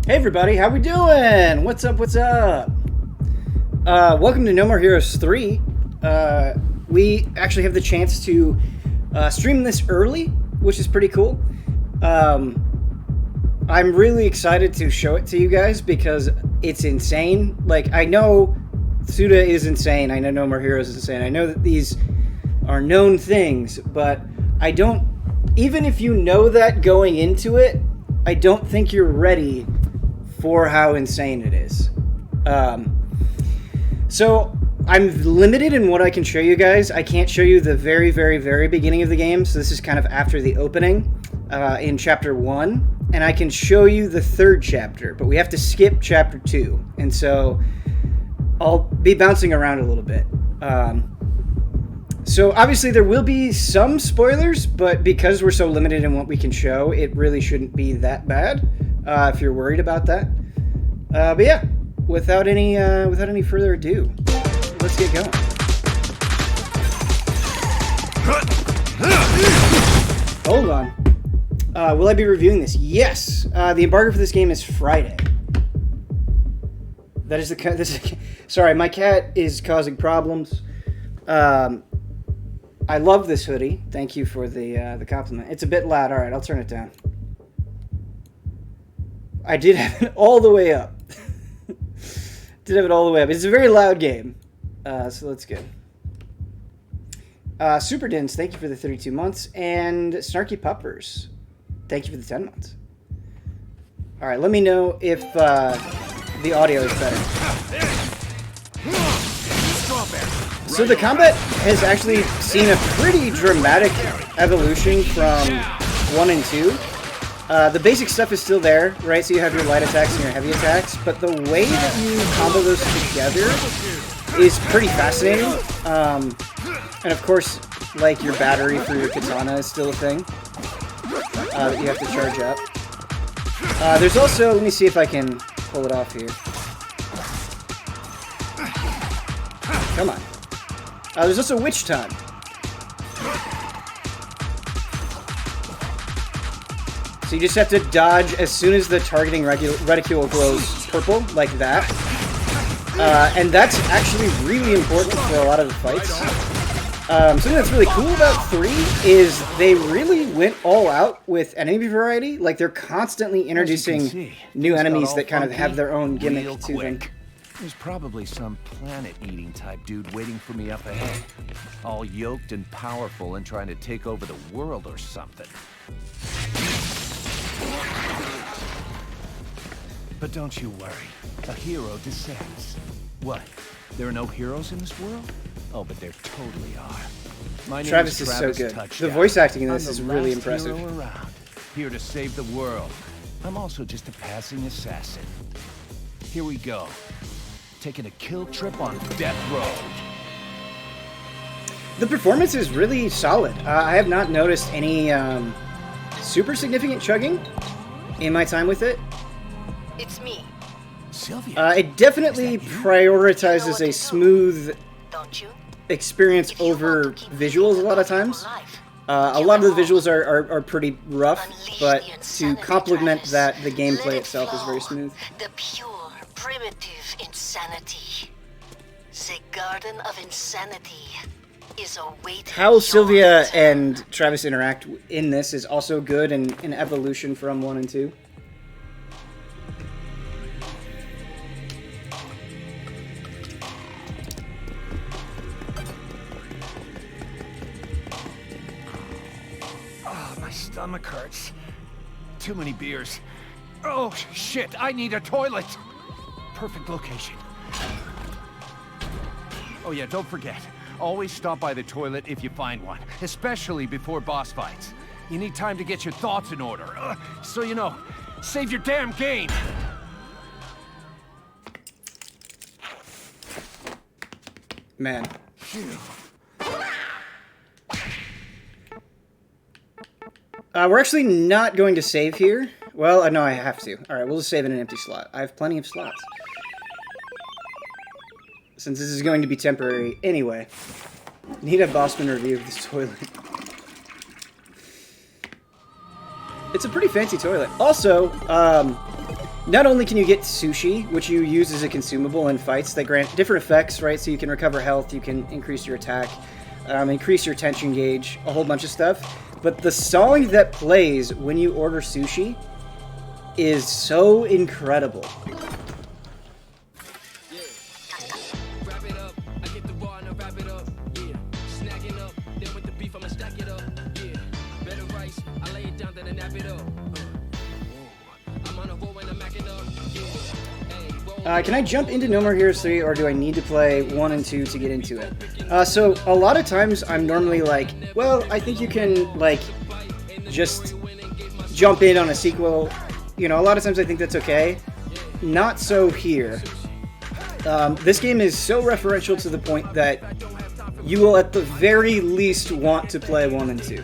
Hey everybody, how we doing? What's up, what's up? Welcome to No More Heroes 3. We actually have the chance to stream this early, which is pretty cool. I'm really excited to show it to you guys because it's insane. Like, I know Suda is insane, I know No More Heroes is insane, I know that these are known things, but I don't, even if you know that going into it, I don't think you're ready for how insane it is. So I'm limited in what I can show you guys. I can't show you the very, very, very beginning of the game, so this is kind of after the opening in Chapter 1, and I can show you the third chapter, but we have to skip Chapter 2, and so I'll be bouncing around a little bit. So obviously there will be some spoilers, but because we're so limited in what we can show, it really shouldn't be that bad. If you're worried about that. But yeah, without any further ado, let's get going. Hold on. Will I be reviewing this? Yes. The embargo for this game is Friday. That is sorry, my cat is causing problems. I love this hoodie. Thank you for the compliment. It's a bit loud. All right, I'll turn it down. I did have it all the way up. It's a very loud game. So let's go. Super Dins, thank you for the 32 months. And Snarky Puppers, thank you for the 10 months. Alright, let me know if the audio is better. So the combat has actually seen a pretty dramatic evolution from 1 and 2. The basic stuff is still there, right? So you have your light attacks and your heavy attacks, but the way that you combo those together is pretty fascinating. And of course, like, your battery for your katana is still a thing that you have to charge up. There's also, let me see if I can pull it off here. Come on. There's also Witch Time. So you just have to dodge as soon as the targeting reticule glows purple, like that. And that's actually really important for a lot of the fights. Something that's really cool about 3 is they really went all out with enemy variety. Like, they're constantly introducing new enemies that kind of have their own gimmick to them. There's probably some planet-eating type dude waiting for me up ahead. All yoked and powerful and trying to take over the world or something. But don't you worry, a hero descends. What? There are no heroes in this world? Oh, but there totally are. My name Travis is so good. Touchdown. The voice acting in this I'm is the really last impressive. hero around, here to save the world. I'm also just a passing assassin. Here we go. Taking a kill trip on Death Row. The performance is really solid. I have not noticed any super significant chugging in my time with it. It's me. Sylvia. It definitely prioritizes a smooth experience over visuals a lot of times. A lot of the visuals are pretty rough, but to complement that, the gameplay itself is very smooth. The pure, primitive insanity. The Garden of Insanity is awaiting. How Sylvia and Travis interact in this is also good and an evolution from 1 and 2. Oh, my stomach hurts. Too many beers. Oh, shit, I need a toilet. Perfect location. Oh yeah, don't forget. Always stop by the toilet if you find one, especially before boss fights. You need time to get your thoughts in order. So you know, save your damn game. Man. We're actually not going to save here. Well, no, I have to. Alright, we'll just save in an empty slot. I have plenty of slots. Since this is going to be temporary anyway. Need a Bossman review of this toilet. It's a pretty fancy toilet. Also, not only can you get sushi, which you use as a consumable in fights that grant different effects, right? So you can recover health, you can increase your attack, increase your tension gauge, a whole bunch of stuff. But the song that plays when you order sushi is so incredible. Can I jump into No More Heroes 3, or do I need to play 1 and 2 to get into it? So, a lot of times I'm normally like, well, I think you can, like, just jump in on a sequel. You know, a lot of times I think that's okay. Not so here. This game is so referential to the point that you will at the very least want to play 1 and 2.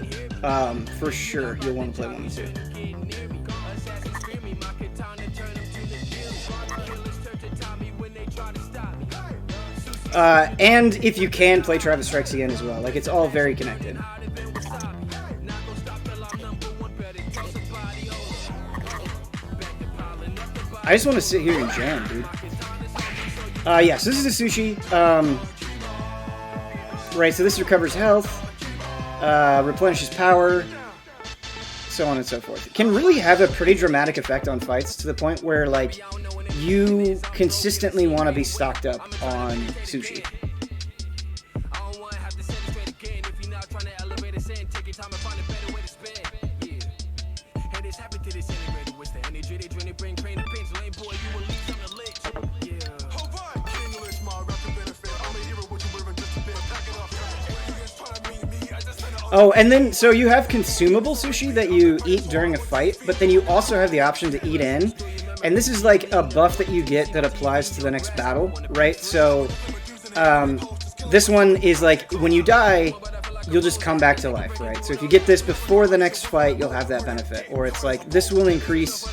For sure, you'll want to play 1 and 2. And if you can, play Travis Strikes Again as well. Like, it's all very connected. I just want to sit here and jam, dude. Yeah, so this is a sushi. Right, so this recovers health, replenishes power, so on and so forth. It can really have a pretty dramatic effect on fights to the point where, like, you consistently want to be stocked up on sushi. Oh, and then, so you have consumable sushi that you eat during a fight, but then you also have the option to eat in. And this is like a buff that you get that applies to the next battle, right? So, this one is like, when you die, you'll just come back to life, right? So if you get this before the next fight, you'll have that benefit. Or it's like, this will increase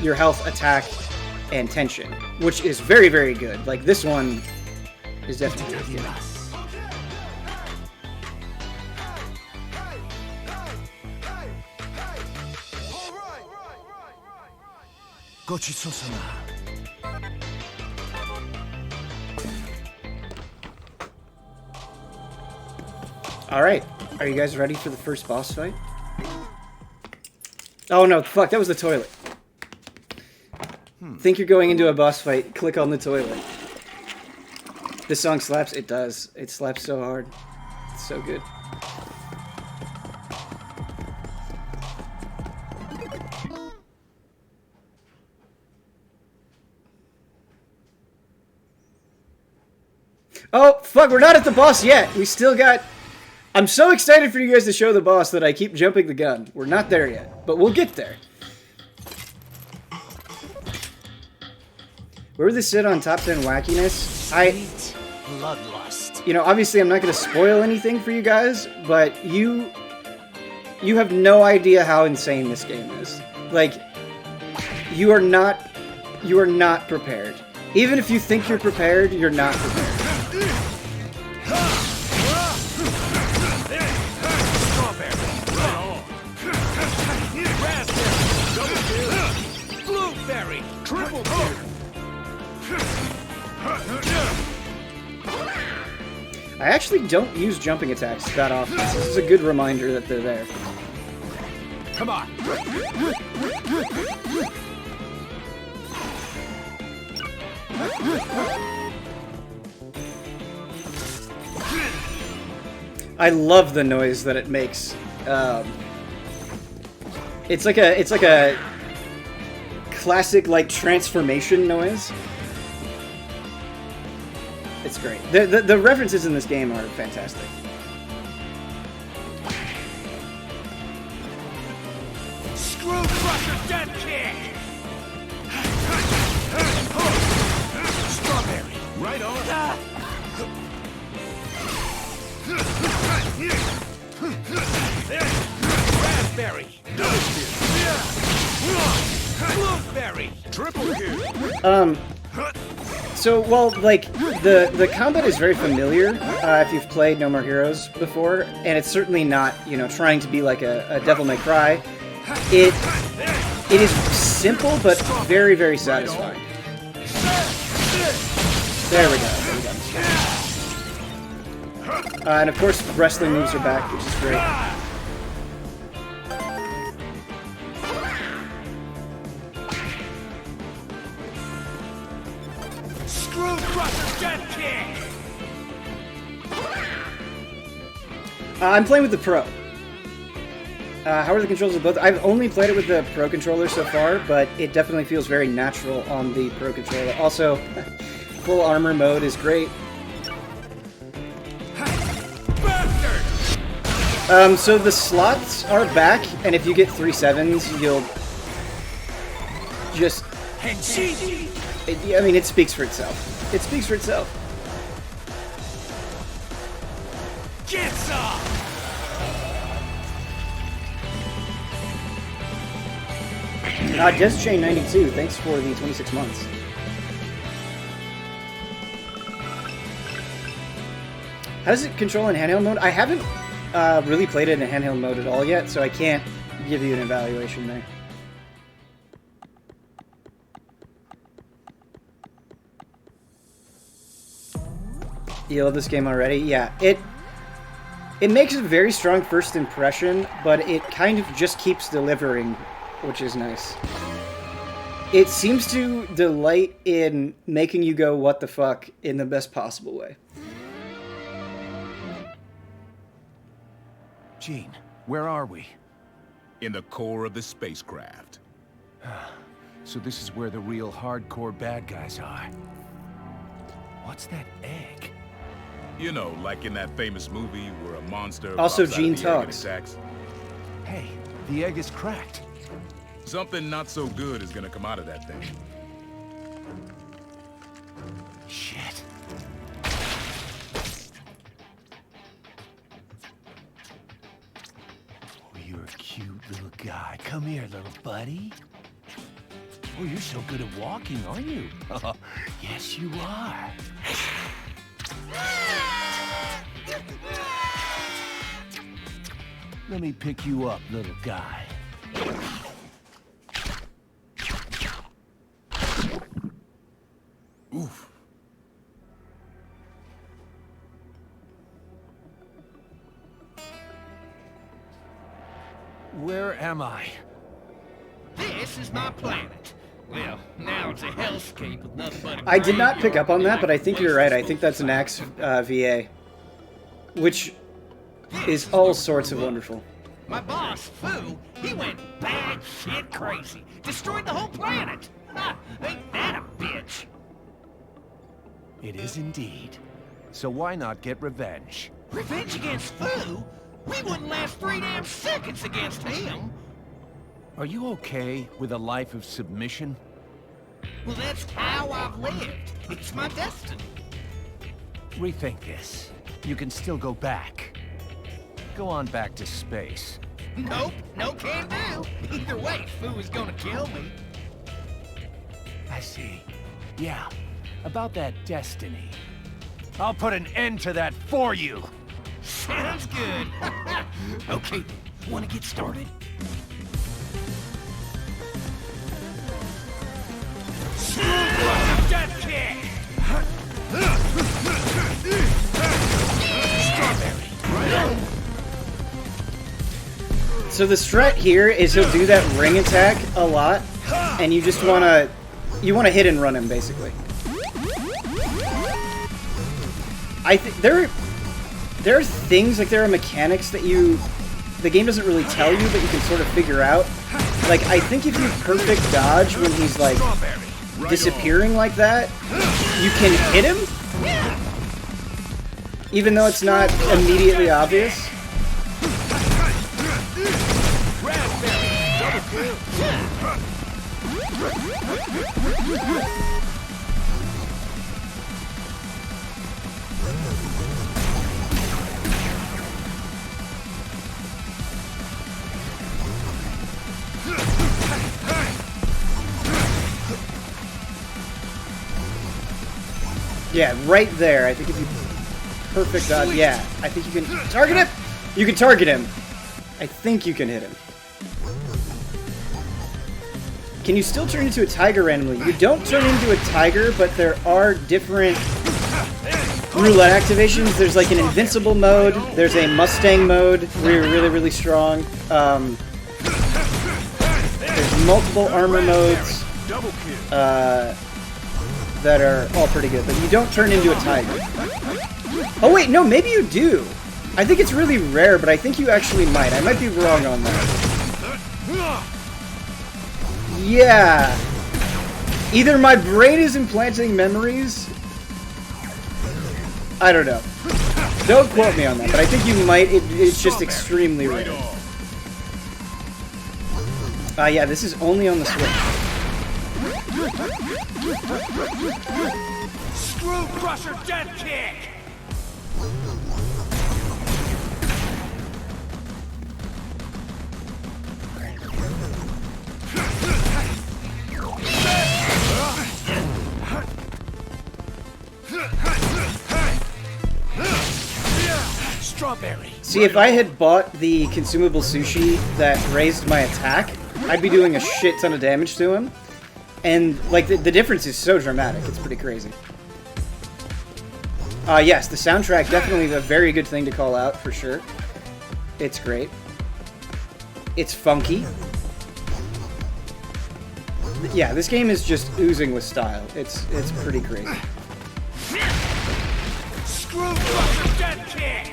your health, attack, and tension, which is very, very good. Like, this one is definitely really good. Alright, are you guys ready for the first boss fight? Oh no, fuck, that was the toilet. Think you're going into a boss fight, click on the toilet. This song slaps? It does. It slaps so hard. It's so good. Oh, fuck, we're not at the boss yet. We still got... I'm so excited for you guys to show the boss that I keep jumping the gun. We're not there yet, but we'll get there. Where would this sit on top 10 wackiness? Bloodlust. You know, obviously I'm not going to spoil anything for you guys, but you have no idea how insane this game is. Like, you are not prepared. Even if you think you're prepared, you're not prepared. Blueberry, triple kill. I actually don't use jumping attacks that often. So this is a good reminder that they're there. Come on. I love the noise that it makes. It's like a classic like transformation noise. It's great. The references in this game are fantastic. Screw crusher death kick. Strawberry, right on. Raspberry, blueberry, triple kill. So, well, like, the combat is very familiar if you've played No More Heroes before, and it's certainly not, you know, trying to be like a Devil May Cry. It is simple, but very, very satisfying. There we go. And of course, wrestling moves are back, which is great. Screw Crusher's death kick! I'm playing with the Pro. How are the controls of both? I've only played it with the Pro controller so far, but it definitely feels very natural on the Pro controller. Also, full armor mode is great. So the slots are back, and if you get 3 7s, you'll just... I mean, it speaks for itself. It speaks for itself. Get some! DesChain92, thanks for the 26 months. How does it control in handheld mode? I haven't really played it in handheld mode at all yet, so I can't give you an evaluation there. You love this game already? Yeah, it makes a very strong first impression, but it kind of just keeps delivering, which is nice. It seems to delight in making you go, what the fuck, in the best possible way. Gene, where are we? In the core of the spacecraft. So this is where the real hardcore bad guys are. What's that egg? You know, like in that famous movie where a monster Also, pops out Gene of the egg and talks. attacks. Hey, the egg is cracked. Something not so good is gonna come out of that thing. Shit. Oh, you're a cute little guy. Come here, little buddy. Oh, you're so good at walking, aren't you? Yes, you are. Let me pick you up, little guy. Oof. Where am I? This is my planet. Well, now it's a hellscape with nothing but a I did not pick graveyard. up on that, but I think you're right. I think that's an Axe VA. Which is all sorts of wonderful. My boss, Fu, he went bad shit crazy. Destroyed the whole planet. Ha! Ain't that a bitch? It is indeed. So why not get revenge? Revenge against Fu? We wouldn't last 3 damn seconds against him. Are you okay with a life of submission? Well, that's how I've lived. It's my destiny. Rethink this. You can still go back. Go on back to space. Nope, no can do. Either way, Fu is gonna kill me. I see. Yeah, about that destiny. I'll put an end to that for you! Sounds good. Okay, wanna get started? Death kick! Strawberry! So the strat here is he'll do that ring attack a lot, and you just wanna hit and run him basically. I think there are things, like there are mechanics that the game doesn't really tell you, but you can sort of figure out. Like I think if you perfect dodge when he's like disappearing like that, you can hit him, even though it's not immediately obvious. Yeah, right there. I think if you perfect dodge, yeah, I think you can target him. You can target him. I think you can hit him. can you still turn into a tiger randomly? You don't turn into a tiger, but there are different roulette activations. There's like an invincible mode. There's a Mustang mode where you're really, really strong. There's multiple armor modes that are all pretty good, but you don't turn into a tiger. Oh wait, no, maybe you do. I think it's really rare, but I think you actually might. I might be wrong on that. Yeah. Either my brain is implanting memories. I don't know. Don't quote me on that, but I think you might. It's just extremely rare. Yeah, this is only on the Switch. Screw Crusher Dead Kick! Strawberry. See, if I had bought the Consumable Sushi that raised my attack, I'd be doing a shit ton of damage to him. And, like, the difference is so dramatic. It's pretty crazy. Yes, the soundtrack, definitely a very good thing to call out, for sure. It's great. It's funky. Yeah, this game is just oozing with style. It's pretty crazy. Screw Crusher Dead Kick!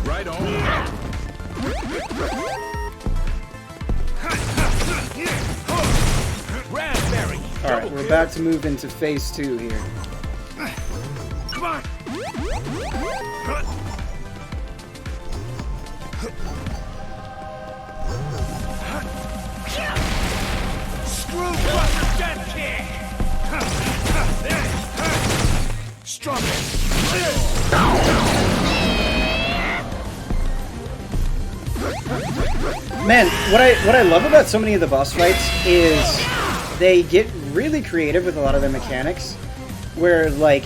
Right on. Raspberry. Alright, we're about to move into phase 2 here. Come on. Screw Crusher Dead Kick! Strawberry! Man, what I love about so many of the boss fights is they get really creative with a lot of their mechanics, where, like,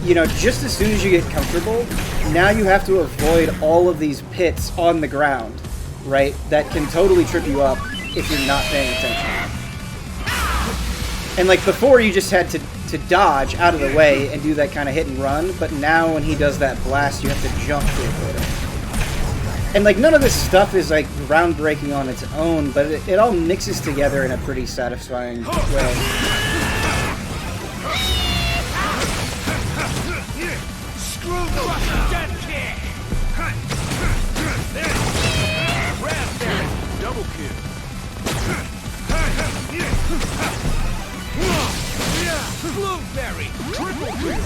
you know, just as soon as you get comfortable, now you have to avoid all of these pits on the ground, right, that can totally trip you up if you're not paying attention. And, like, before you just had to dodge out of the way and do that kind of hit and run, but now when he does that blast, you have to jump to avoid it. And, like, none of this stuff is, like, groundbreaking on its own, but it all mixes together in a pretty satisfying way. Screw Crusher Dead Kick! Raspberry! Double kill. Blueberry! Triple kill!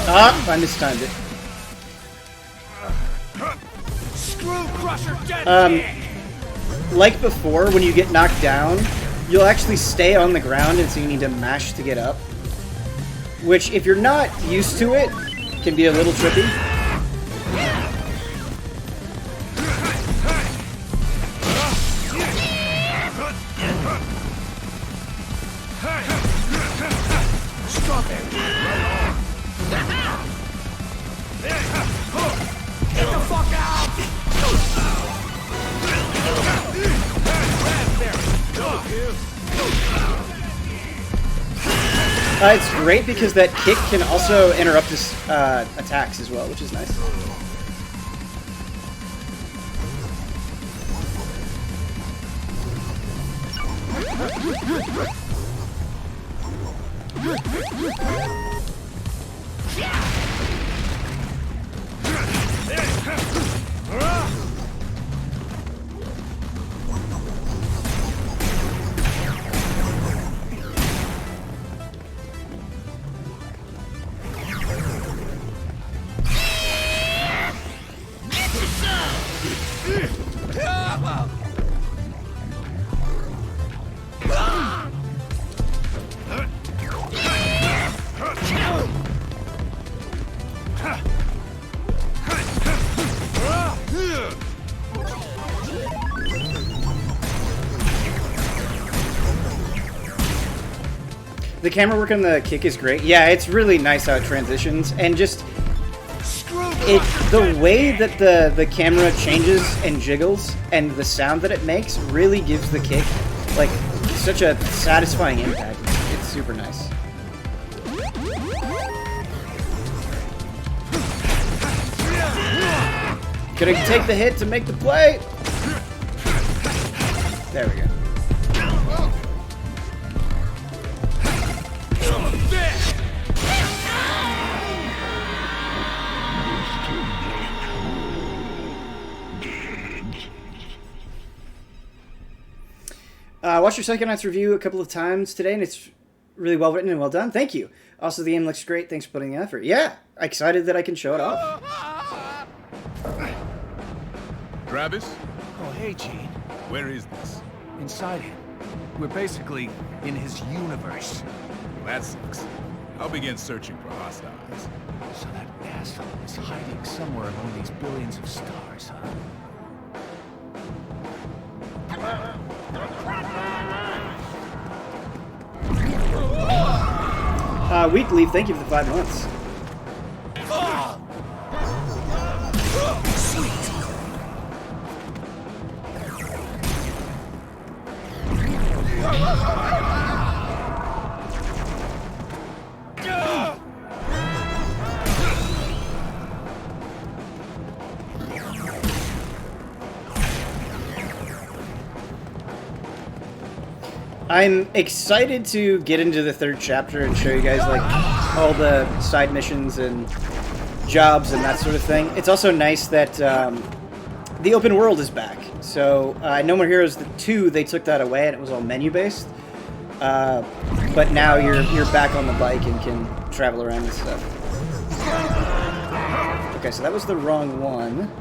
Ah, I mistimed it. Screw Crusher Dead Kick! Like before, when you get knocked down, you'll actually stay on the ground, and so you need to mash to get up. Which, if you're not used to it, can be a little trippy. Get the fuck out! It's great because that kick can also interrupt his attacks as well, which is nice. The camera work on the kick is great. Yeah, it's really nice how it transitions, and just the way that the camera changes and jiggles, and the sound that it makes really gives the kick like such a satisfying impact. It's super nice. Gonna take the hit to make the play. There we go. Watched your Psychonauts review a couple of times today, and it's really well written and well done. Thank you. Also, the game looks great. Thanks for putting in effort. Yeah, excited that I can show it off. Travis, Oh, hey, Gene. where is this? Inside him. We're basically in his universe. That sucks. I'll begin searching for hostiles. So that asshole is hiding somewhere among these billions of stars, huh? Week leave, thank you for the 5 months. I'm excited to get into the 3rd chapter and show you guys like all the side missions and jobs and that sort of thing. It's also nice that the open world is back. So No More Heroes 2, they took that away and it was all menu based. But now you're back on the bike and can travel around and stuff. Okay, so that was the wrong one.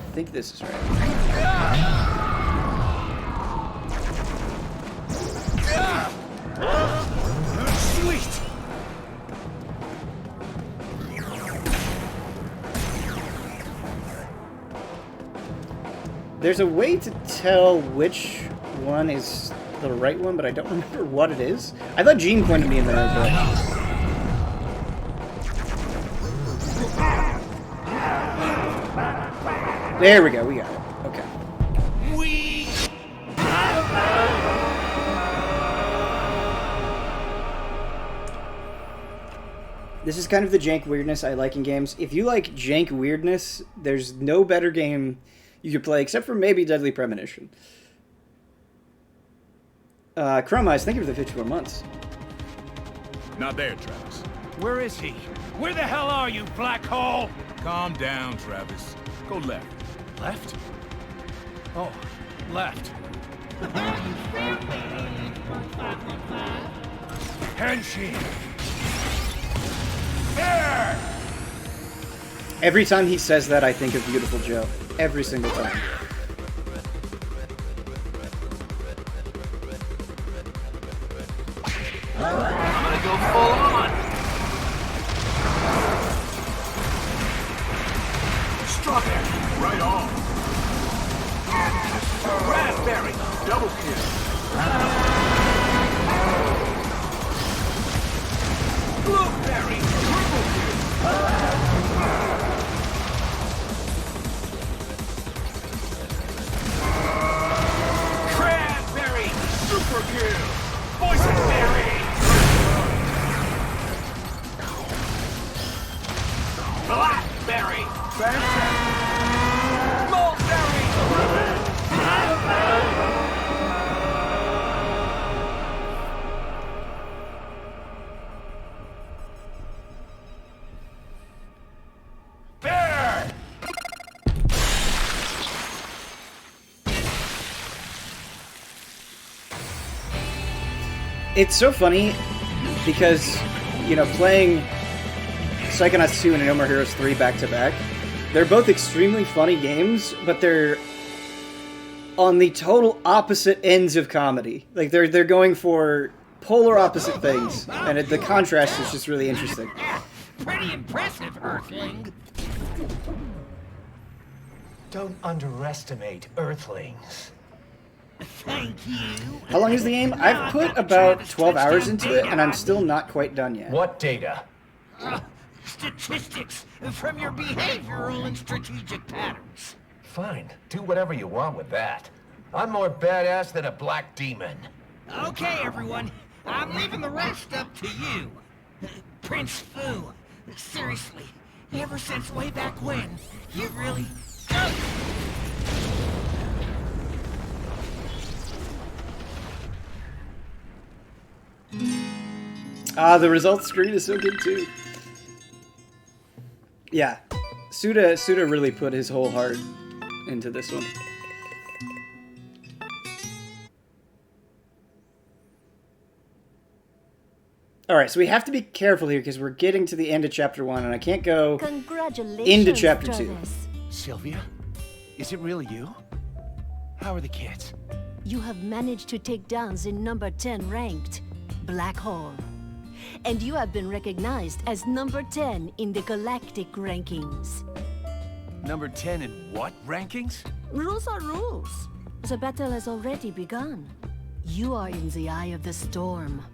I think this is right. Sweet! There's a way to tell which one is the right one, but I don't remember what it is. I thought Gene pointed me in the right direction. There we go, we got it. Okay. This is kind of the jank weirdness I like in games. If you like jank weirdness, there's no better game you could play, except for maybe Deadly Premonition. Chrome Eyes, thank you for the 54 months. Not there, Travis. Where is he? Where the hell are you, black hole? Calm down, Travis. Go left. Left? Oh, left. Henshin! There! Every time he says that, I think of Beautiful Joe. Every single time. I'm gonna go full on. Strawberry, right on. Raspberry, Double kill. blueberry, triple cranberry, Super kill. boysenberry, blackberry, mulberry. Bear! It's so funny because, you know, playing Psychonauts 2 and No More Heroes 3 back to back, they're both extremely funny games, but they're on the total opposite ends of comedy. Like they're going for polar opposite things, and the contrast is just really interesting. Pretty impressive, Earthling. Don't underestimate Earthlings. Thank you. How long is the game? I've put about 12 hours into it, and I'm still not quite done yet. What data? Statistics from your behavioral and strategic patterns. Fine, do whatever you want with that. I'm more badass than a black demon. Okay, everyone. I'm leaving the rest up to you. Prince Fu. Seriously, ever since way back when, you really... The results screen is so good too. Yeah, Suda really put his whole heart into this one. Alright, so we have to be careful here because we're getting to the end of Chapter 1 and I can't go into Chapter 2. Sylvia? Is it really you? How are the kids? You have managed to take down the number 10 ranked Black Hole. And you have been recognized as number 10 in the galactic rankings. Number 10 in what rankings? Rules are rules. The battle has already begun. You are in the eye of the storm,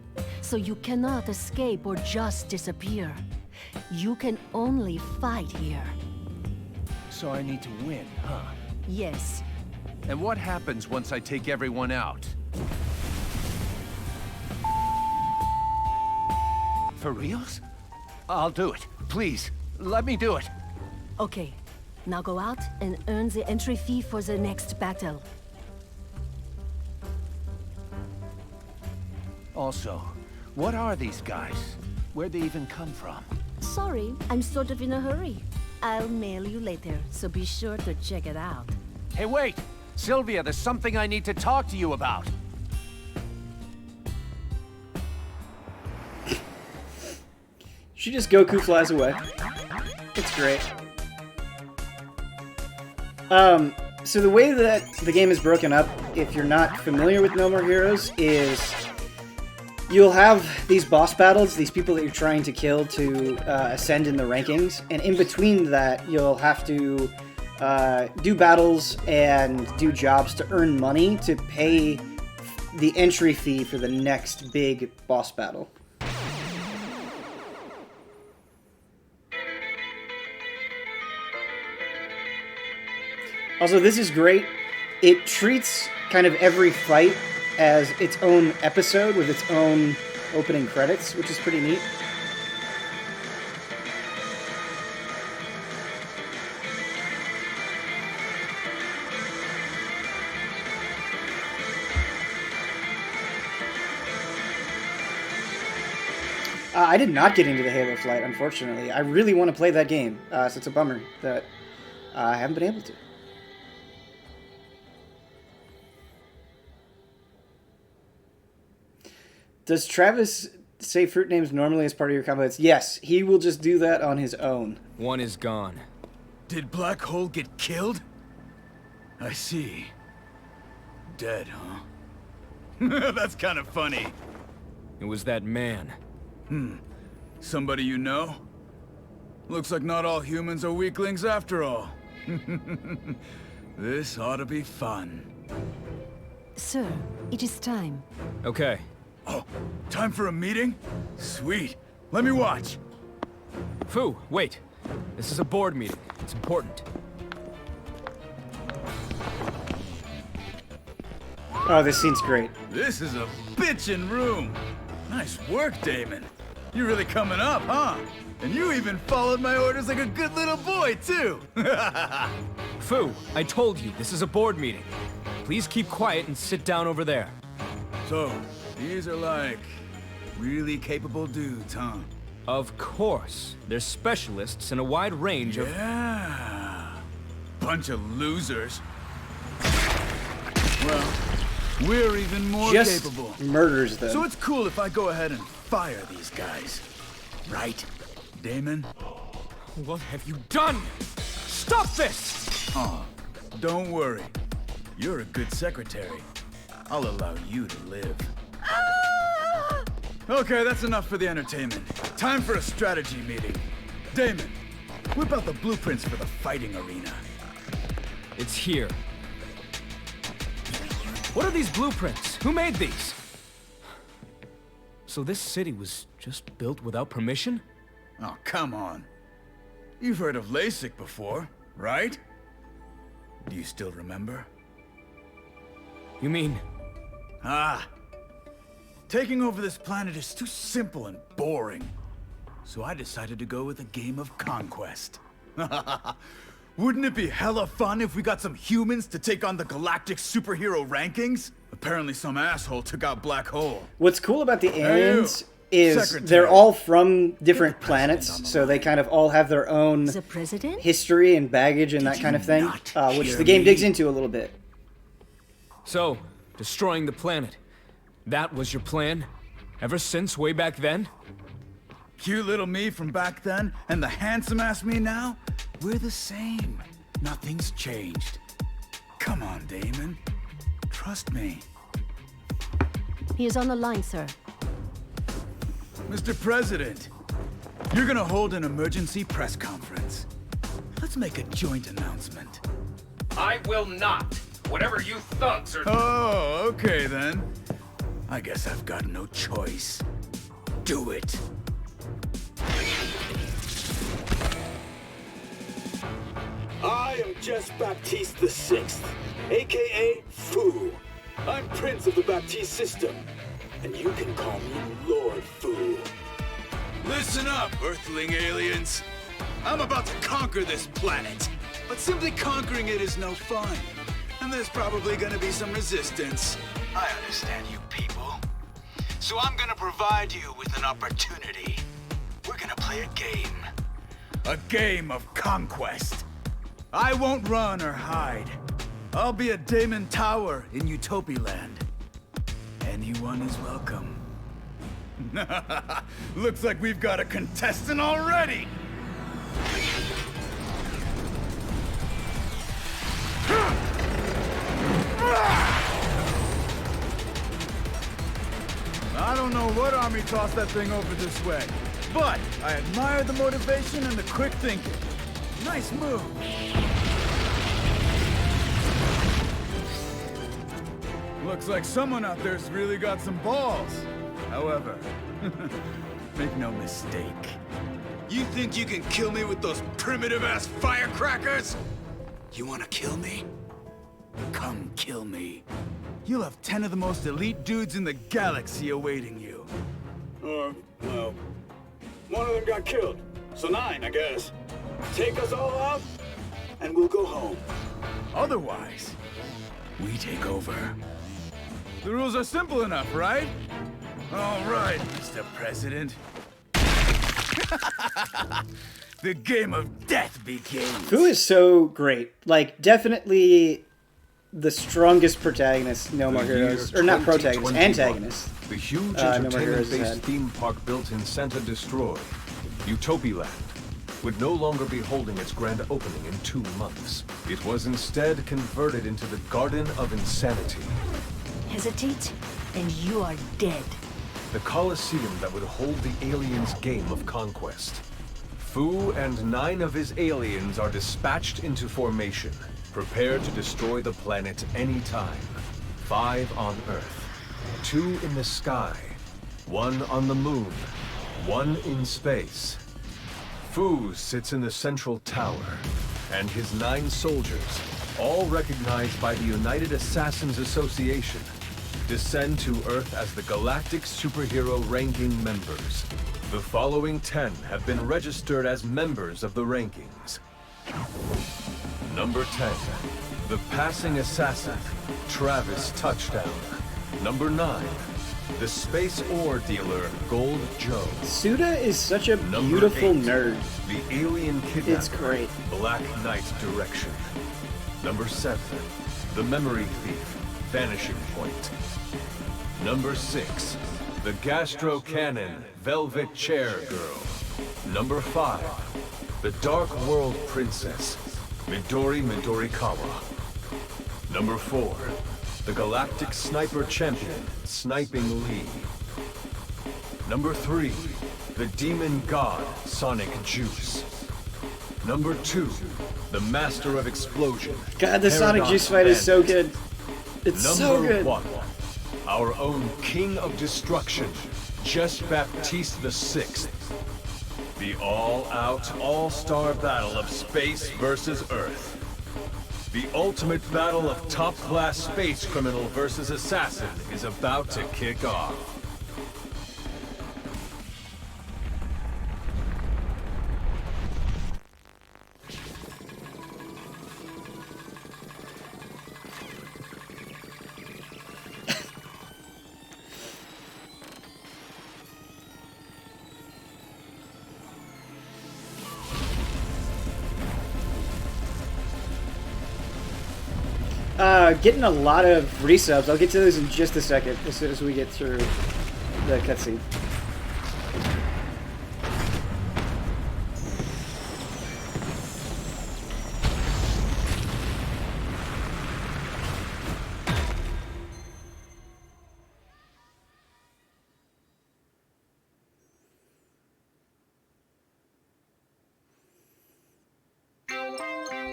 so you cannot escape or just disappear. You can only fight here. So I need to win, huh? Yes. And what happens once I take everyone out? For reals? I'll do it. Please, let me do it. Okay. Now go out and earn the entry fee for the next battle. Also, what are these guys? Where'd they even come from? Sorry, I'm sort of in a hurry. I'll mail you later, so be sure to check it out. Hey, wait! Sylvia, there's something I need to talk to you about. She just Goku flies away. It's great. So the way that the game is broken up, if you're not familiar with No More Heroes, is you'll have these boss battles, these people that you're trying to kill to ascend in the rankings, and in between that, you'll have to do battles and do jobs to earn money to pay the entry fee for the next big boss battle. Also, this is great. It treats kind of every fight as its own episode with its own opening credits, which is pretty neat. I did not get into the Halo flight, unfortunately. I really want to play that game, so it's a bummer that I haven't been able to. Does Travis say fruit names normally as part of your combos? Yes, he will just do that on his own. One is gone. Did Black Hole get killed? I see. Dead, huh? That's kind of funny. It was that man. Somebody you know? Looks like not all humans are weaklings after all. This ought to be fun. Sir, it is time. Okay. Oh, time for a meeting? Sweet. Let me watch. Fu, wait. This is a board meeting. It's important. Oh, this scene's great. This is a bitchin' room. Nice work, Damon. You're really coming up, huh? And you even followed my orders like a good little boy, too. Fu, I told you, this is a board meeting. Please keep quiet and sit down over there. So, these are like really capable dudes, huh? Of course. They're specialists in a wide range of... Yeah. Bunch of losers. Well, we're even more Just capable. murders them. So it's cool if I go ahead and fire these guys. Right, Damon? What have you done? Stop this! Oh, don't worry. You're a good secretary. I'll allow you to live. Okay, that's enough for the entertainment. Time for a strategy meeting. Damon, whip out the blueprints for the fighting arena. It's here. What are these blueprints? Who made these? So this city was just built without permission? Oh, come on. You've heard of LASIK before, right? Do you still remember? You mean... Ah. Taking over this planet is too simple and boring. So I decided to go with a game of conquest. Wouldn't it be hella fun if we got some humans to take on the galactic superhero rankings? Apparently some asshole took out Black Hole. What's cool about the aliens is Secretary. they're all from different planets, so they kind of all have their own The president? history and baggage and that kind of thing, not which hear the game me? digs into a little bit. So, destroying the planet. That was your plan? Ever since way back then? Cute little me from back then, and the handsome-ass me now? We're the same. Nothing's changed. Come on, Damon. Trust me. He is on the line, sir. Mr. President, you're gonna hold an emergency press conference. Let's make a joint announcement. I will not. Whatever you thugs are... Oh, okay then. I guess I've got no choice. Do it. I am Jess Baptiste VI, aka Fu. I'm Prince of the Baptiste system, and you can call me Lord Fu. Listen up, Earthling aliens. I'm about to conquer this planet, but simply conquering it is no fun. And there's probably gonna be some resistance. I understand you people. So I'm gonna provide you with an opportunity. We're gonna play a game. A game of conquest. I won't run or hide. I'll be a Damon Tower in Utopialand. Anyone is welcome. Looks like we've got a contestant already! I don't know what army tossed that thing over this way, but I admire the motivation and the quick thinking. Nice move. Looks like someone out there's really got some balls. However, make no mistake. You think you can kill me with those primitive-ass firecrackers? You wanna kill me? Come kill me. You'll have 10 of the most elite dudes in the galaxy awaiting you. No. One of them got killed, so 9, I guess. Take us all out, and we'll go home. Otherwise, we take over. The rules are simple enough, right? All right, Mr. President. The game of death begins. Fu is so great. Like, definitely the strongest protagonist No More Heroes, or not protagonist, antagonist. The huge No More Heroes has entertainment-based had. theme park built in Santa Destroy, Utopialand, would no longer be holding its grand opening in 2 months. It was instead converted into the Garden of Insanity, Hesitate, and you are dead. the Colosseum that would hold the aliens' game of conquest. Fu and 9 of his aliens are dispatched into formation, prepared to destroy the planet anytime. 5 on Earth, 2 in the sky, 1 on the moon, 1 in space. Fu sits in the central tower, and his 9 soldiers, all recognized by the United Assassins Association, descend to Earth as the Galactic Superhero Ranking members. The following 10 have been registered as members of the rankings. Number 10, the Passing Assassin, Travis Touchdown. Number 9, the Space Ore Dealer, Gold Joe. Suda is such a Number beautiful 8, nerd. the Alien Kidnapper, It's great. Black Knight Direction. Number 7, the Memory Thief, Vanishing Point. Number 6, the Gastro Cannon, Velvet Chair Girl. Number 5, the Dark World Princess, Midori Midorikawa. Number 4, the Galactic Sniper Champion, Sniping Lee. Number 3, the Demon God, Sonic Juice. Number 2, the Master of Explosion. God, the Sonic Paradox Juice fight is so Bandit. good. It's so good. Number 1. Our own King of Destruction, Just Baptiste the Sixth. The all-out, all-star battle of space versus Earth. The ultimate battle of top-class space criminal versus assassin is about to kick off. Getting a lot of resubs. I'll get to those in just a second, as soon as we get through the cutscene.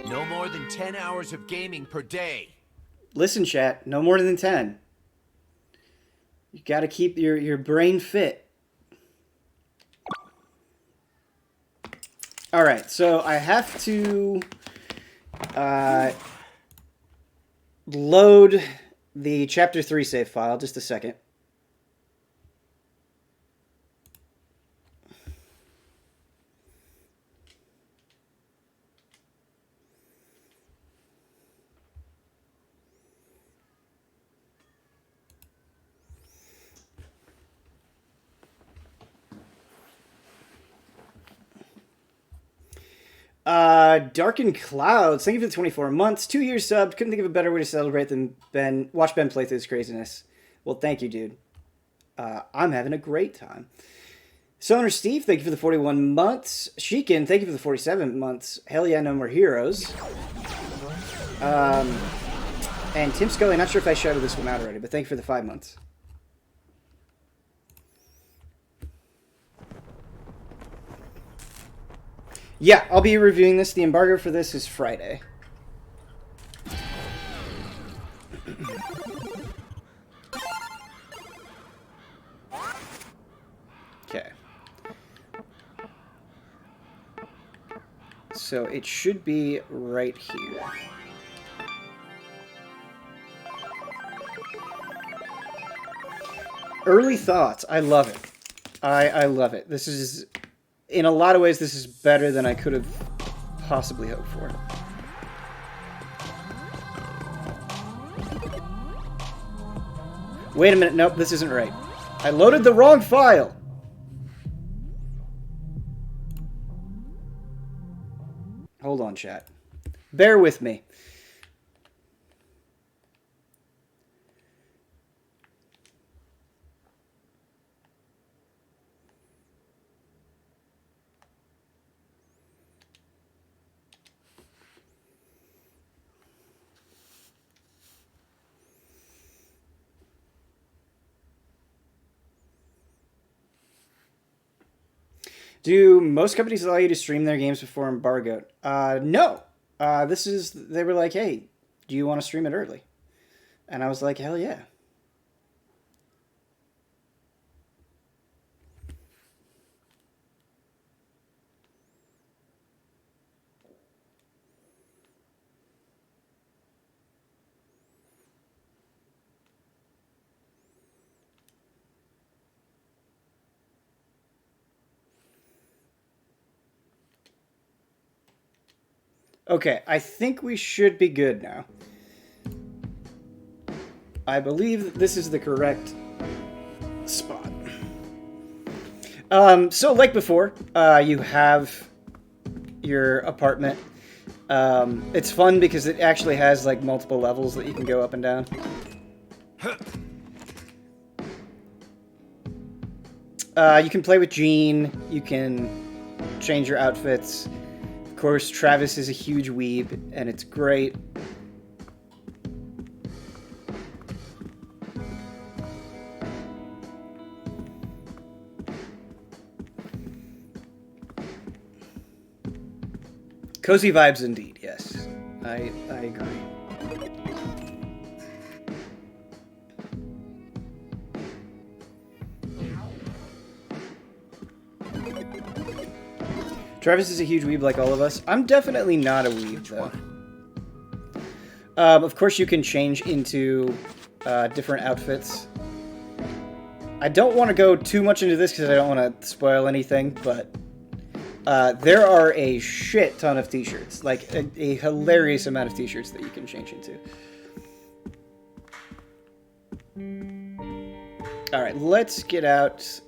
No more than 10 hours of gaming per day. Listen, chat, no more than 10. You gotta keep your brain fit. Alright, so I have to load the Chapter 3 save file. Just a second. Darkened Clouds, thank you for the 24 months. 2 years subbed. Couldn't think of a better way to celebrate than watch Ben play through this craziness. Well, thank you, dude. I'm having a great time. Soner Steve, thank you for the 41 months. Sheekin, thank you for the 47 months. Hell yeah, no more heroes. And Tim Scully, not sure if I shouted this one out already, but thank you for the 5 months. Yeah, I'll be reviewing this. The embargo for this is Friday. Okay. So it should be right here. Early thoughts. I love it. I love it. This is... In a lot of ways, this is better than I could have possibly hoped for. Wait a minute. Nope, this isn't right. I loaded the wrong file. Hold on, chat. Bear with me. Do most companies allow you to stream their games before embargoed? No. They were like, hey, do you want to stream it early? And I was like, hell yeah. Okay, I think we should be good now. I believe this is the correct spot. So like before, you have your apartment. It's fun because it actually has like multiple levels that you can go up and down. You can play with Jean. You can change your outfits. Of course, Travis is a huge weeb, and it's great. Cozy vibes indeed, yes. I agree. Travis is a huge weeb like all of us. I'm definitely not a weeb, though. Of course, you can change into different outfits. I don't want to go too much into this because I don't want to spoil anything, but there are a shit ton of t-shirts. Like, a hilarious amount of t-shirts that you can change into. Alright, let's get out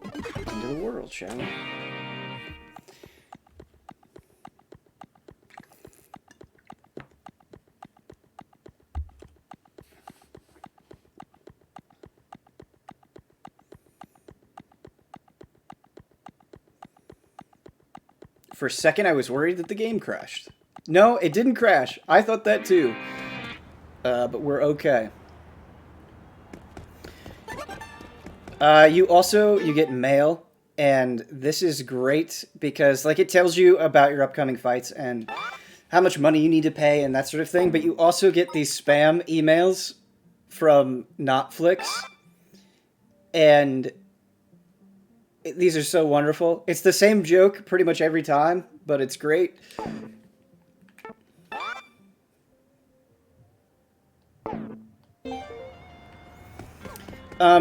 into the world, shall we? For a second, I was worried that the game crashed. No, it didn't crash. I thought that too. But we're okay. You get mail, and this is great because, like, it tells you about your upcoming fights and how much money you need to pay and that sort of thing, but you also get these spam emails from Notflix, and these are so wonderful. It's the same joke pretty much every time, but it's great.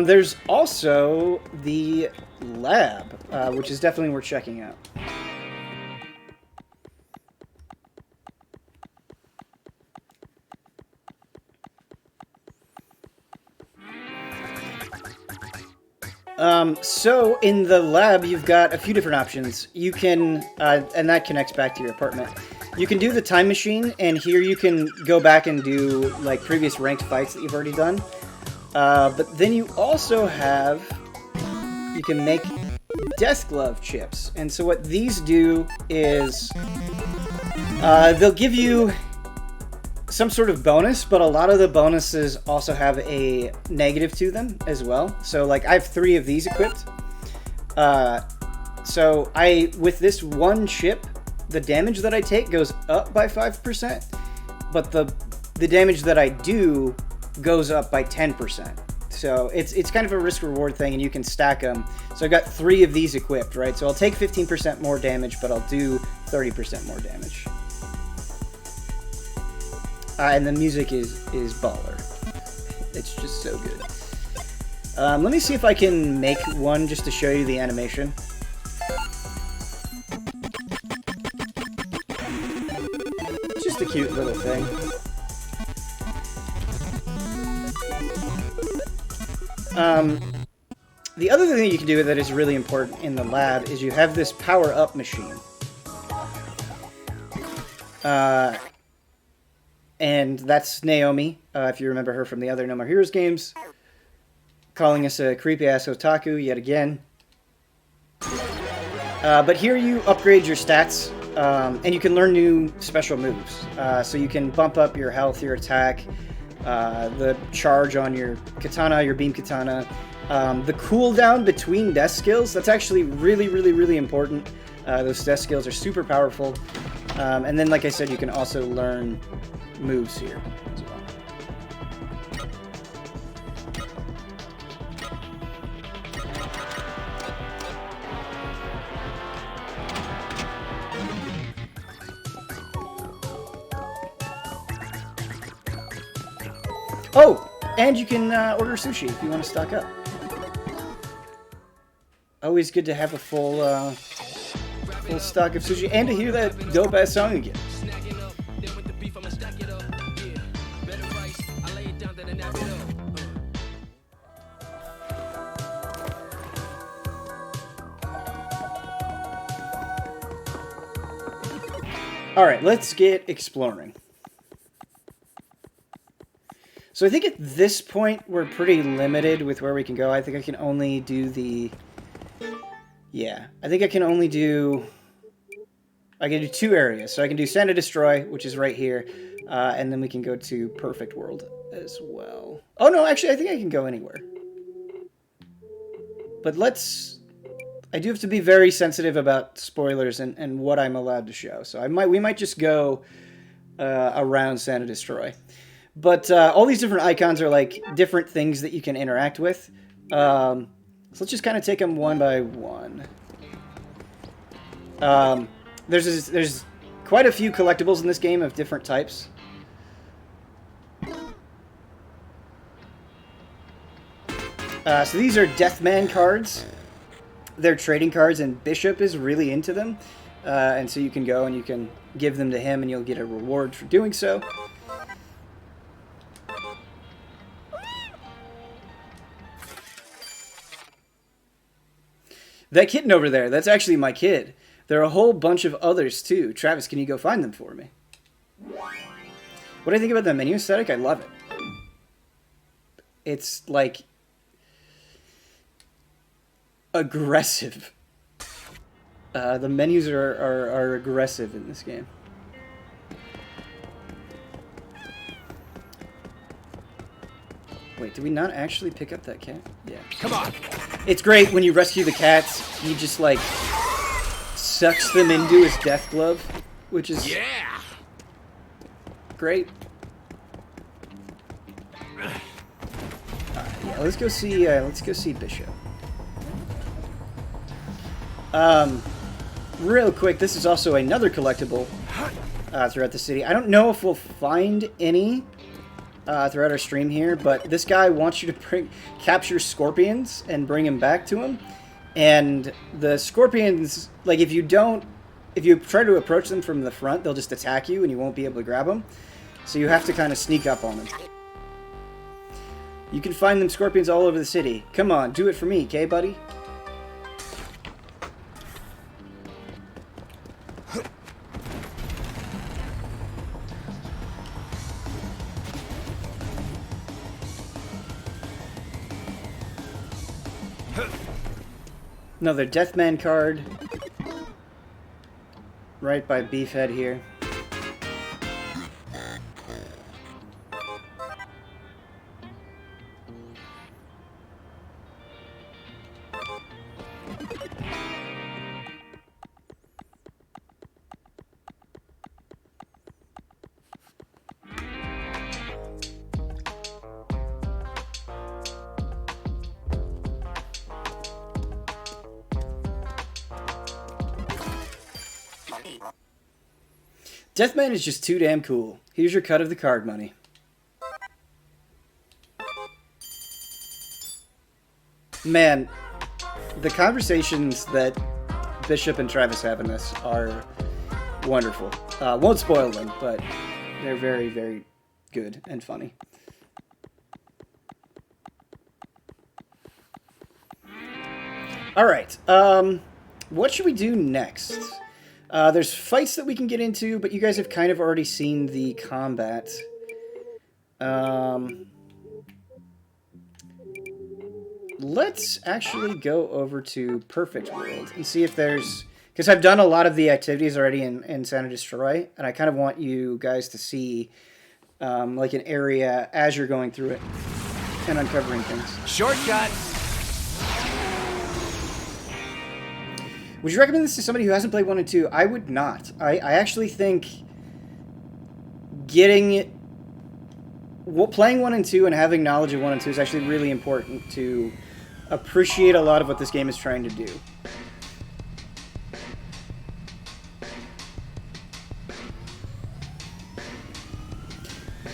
There's also the lab, which is definitely worth checking out. So in the lab, you've got a few different options. You can, and that connects back to your apartment. You can do the time machine, and here you can go back and do, like, previous ranked fights that you've already done. But then you also have, you can make death glove chips. And so what these do is, they'll give you some sort of bonus, but a lot of the bonuses also have a negative to them as well. So, like, I have 3 of these equipped. So with this one chip, the damage that I take goes up by 5%, but the damage that I do goes up by 10%. So it's kind of a risk-reward thing, and you can stack them. So I've got 3 of these equipped, right? So I'll take 15% more damage, but I'll do 30% more damage. And the music is baller. It's just so good. Let me see if I can make one just to show you the animation. It's just a cute little thing. The other thing you can do that is really important in the lab is you have this power-up machine. And that's Naomi, if you remember her from the other No More Heroes games, calling us a creepy-ass otaku yet again. But here you upgrade your stats, and you can learn new special moves. So you can bump up your health, your attack, the charge on your katana, your beam katana. The cooldown between death skills, that's actually really, really, really important. Those death skills are super powerful. And then, like I said, you can also learn moves here as well. Oh, and you can order sushi if you want to stock up. Always good to have a full stock of sushi and to hear that dope-ass song again. Alright, let's get exploring. So I think at this point we're pretty limited with where we can go. I think I can only do the... Yeah, I think I can only do... I can do 2 areas. So I can do Sand and Destroy, which is right here, and then we can go to Perfect World as well. Oh no, actually I think I can go anywhere. But let's... I do have to be very sensitive about spoilers and what I'm allowed to show. So we might just go around Sand and Destroy. But all these different icons are like different things that you can interact with. So let's just kind of take them one by one. There's quite a few collectibles in this game of different types. So these are Deathman cards. They're trading cards, and Bishop is really into them. And so you can go and you can give them to him, and you'll get a reward for doing so. That kitten over there, that's actually my kid. There are a whole bunch of others, too. Travis, can you go find them for me? What do I think about the menu aesthetic? I love it. It's, like, aggressive. The menus are aggressive in this game. Wait, did we not actually pick up that cat? Yeah. Come on! It's great when you rescue the cats, he just, like, sucks them into his death glove, which is... Yeah! Great. Yeah, let's go see Bishop. Real quick, this is also another collectible throughout the city. I don't know if we'll find any throughout our stream here, but this guy wants you to capture scorpions and bring them back to him. And the scorpions, like, if you try to approach them from the front, they'll just attack you and you won't be able to grab them. So you have to kind of sneak up on them. You can find them scorpions all over the city. Come on, do it for me, okay, buddy? Another Deathman card. Right by Beefhead here. Deathman is just too damn cool. Here's your cut of the card money. Man, the conversations that Bishop and Travis have in this are wonderful. Won't spoil them, but they're very, very good and funny. Alright, what should we do next? There's fights that we can get into, but you guys have kind of already seen the combat. Let's actually go over to Perfect World and see if there's... Because I've done a lot of the activities already in San Destroy, and I kind of want you guys to see like an area as you're going through it and uncovering things. Shortcut! Would you recommend this to somebody who hasn't played 1 and 2? I would not. I actually think playing 1 and 2 and having knowledge of 1 and 2 is actually really important to appreciate a lot of what this game is trying to do.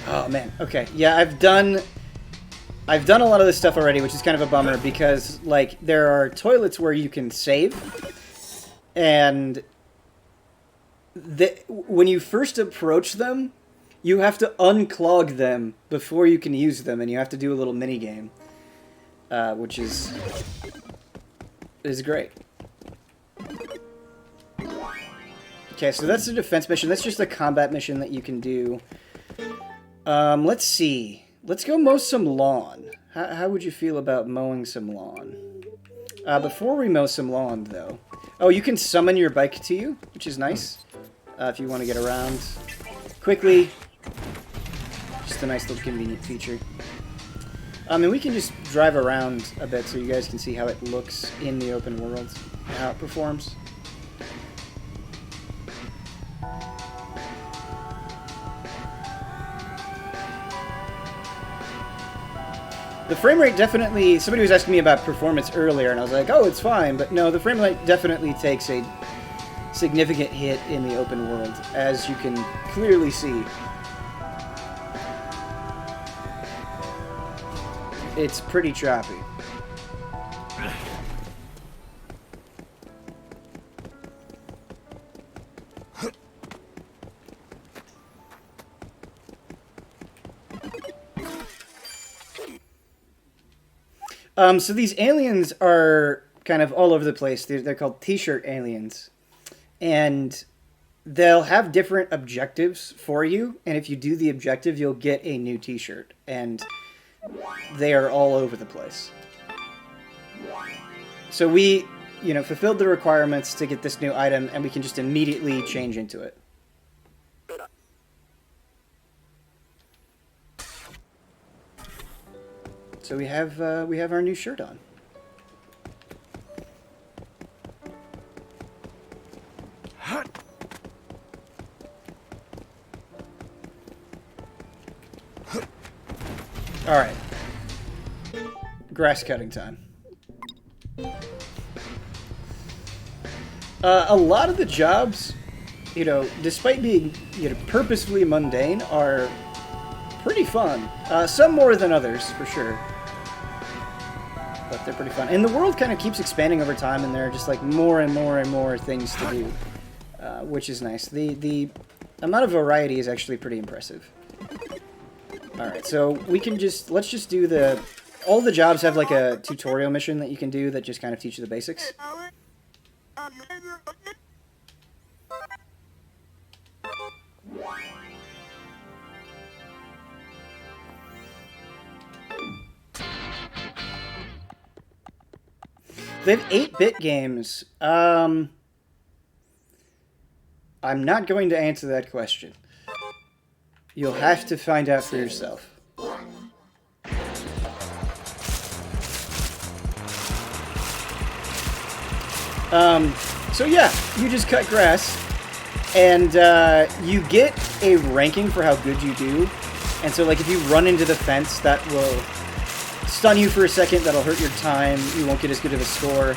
Oh man, okay. Yeah, I've done a lot of this stuff already, which is kind of a bummer because like there are toilets where you can save. And when you first approach them, you have to unclog them before you can use them, and you have to do a little mini game, which is great. Okay, so that's the defense mission. That's just a combat mission that you can do. Let's see. Let's go mow some lawn. How would you feel about mowing some lawn? Before we mow some lawn, though... Oh, you can summon your bike to you, which is nice. If you want to get around quickly. Just a nice little convenient feature. And we can just drive around a bit so you guys can see how it looks in the open world and how it performs. The frame rate definitely... Somebody was asking me about performance earlier, and I was like, oh, it's fine. But no, the frame rate definitely takes a significant hit in the open world, as you can clearly see. It's pretty choppy. So these aliens are kind of all over the place. They're called T-shirt aliens. And they'll have different objectives for you. And if you do the objective, you'll get a new T-shirt. And they are all over the place. So we, fulfilled the requirements to get this new item, and we can just immediately change into it. So we have our new shirt on. All right. Grass cutting time. A lot of the jobs, despite being purposefully mundane, are pretty fun. Some more than others, for sure. But they're pretty fun. And the world kind of keeps expanding over time, and there are just like more and more and more things to do, which is nice. The amount of variety is actually pretty impressive. Alright, so we can let's just do all the jobs have like a tutorial mission that you can do that just kind of teach you the basics. They have 8-bit games. I'm not going to answer that question. You'll have to find out for yourself. So yeah, you just cut grass, and you get a ranking for how good you do. And so, like, if you run into the fence, that will stun you for a second. That'll hurt your time. You won't get as good of a score.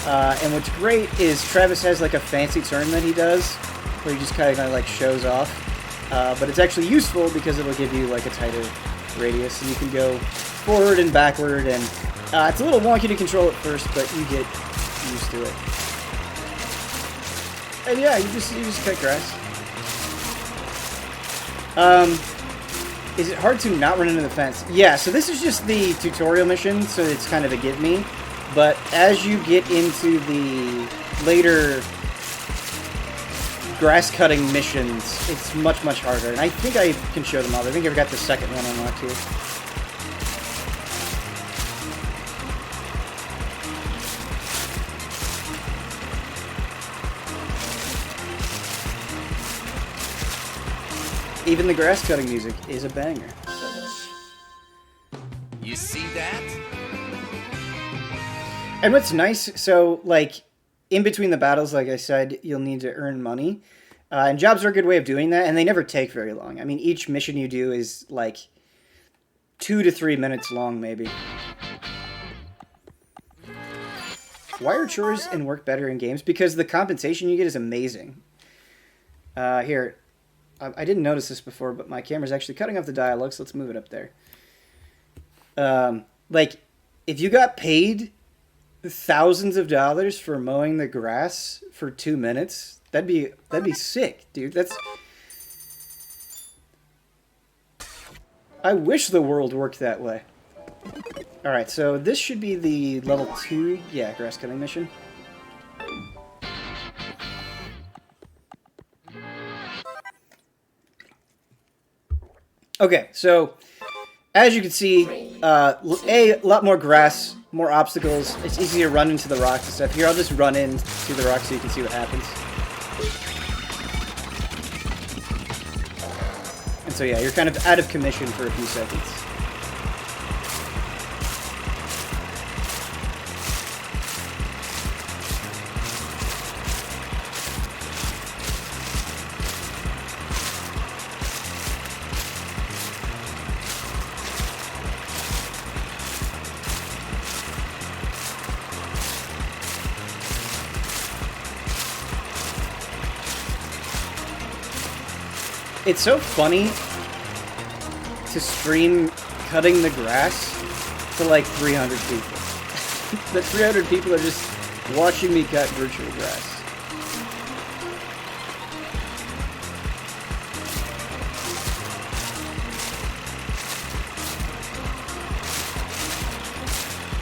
And what's great is Travis has like a fancy turn that he does, where he just kind of like shows off. But it's actually useful because it'll give you like a tighter radius, and you can go forward and backward. And it's a little wonky to control at first, but you get used to it. And yeah, you just cut grass. Is it hard to not run into the fence? Yeah, so this is just the tutorial mission, so it's kind of a give me. But as you get into the later grass cutting missions, it's much, much harder. And I think I can show them all. I think I've got the second one unlocked here. Even the grass cutting music is a banger. You see that? And what's nice, so like in between the battles, like I said, you'll need to earn money. And jobs are a good way of doing that, and they never take very long. I mean, each mission you do is like 2 to 3 minutes long, maybe. Why are chores and work better in games? Because the compensation you get is amazing. Here. I didn't notice this before, but my camera's actually cutting off the dialogue, so let's move it up there. Like, if you got paid thousands of dollars for mowing the grass for 2 minutes, that'd be sick, dude. I wish the world worked that way. Alright, so this should be the level 2, grass cutting mission. Okay, so as you can see, a lot more grass, more obstacles. It's easy to run into the rocks and stuff. Here, I'll just run into the rocks so you can see what happens. And so yeah, you're kind of out of commission for a few seconds. It's so funny to stream cutting the grass to like 300 people. The 300 people are just watching me cut virtual grass.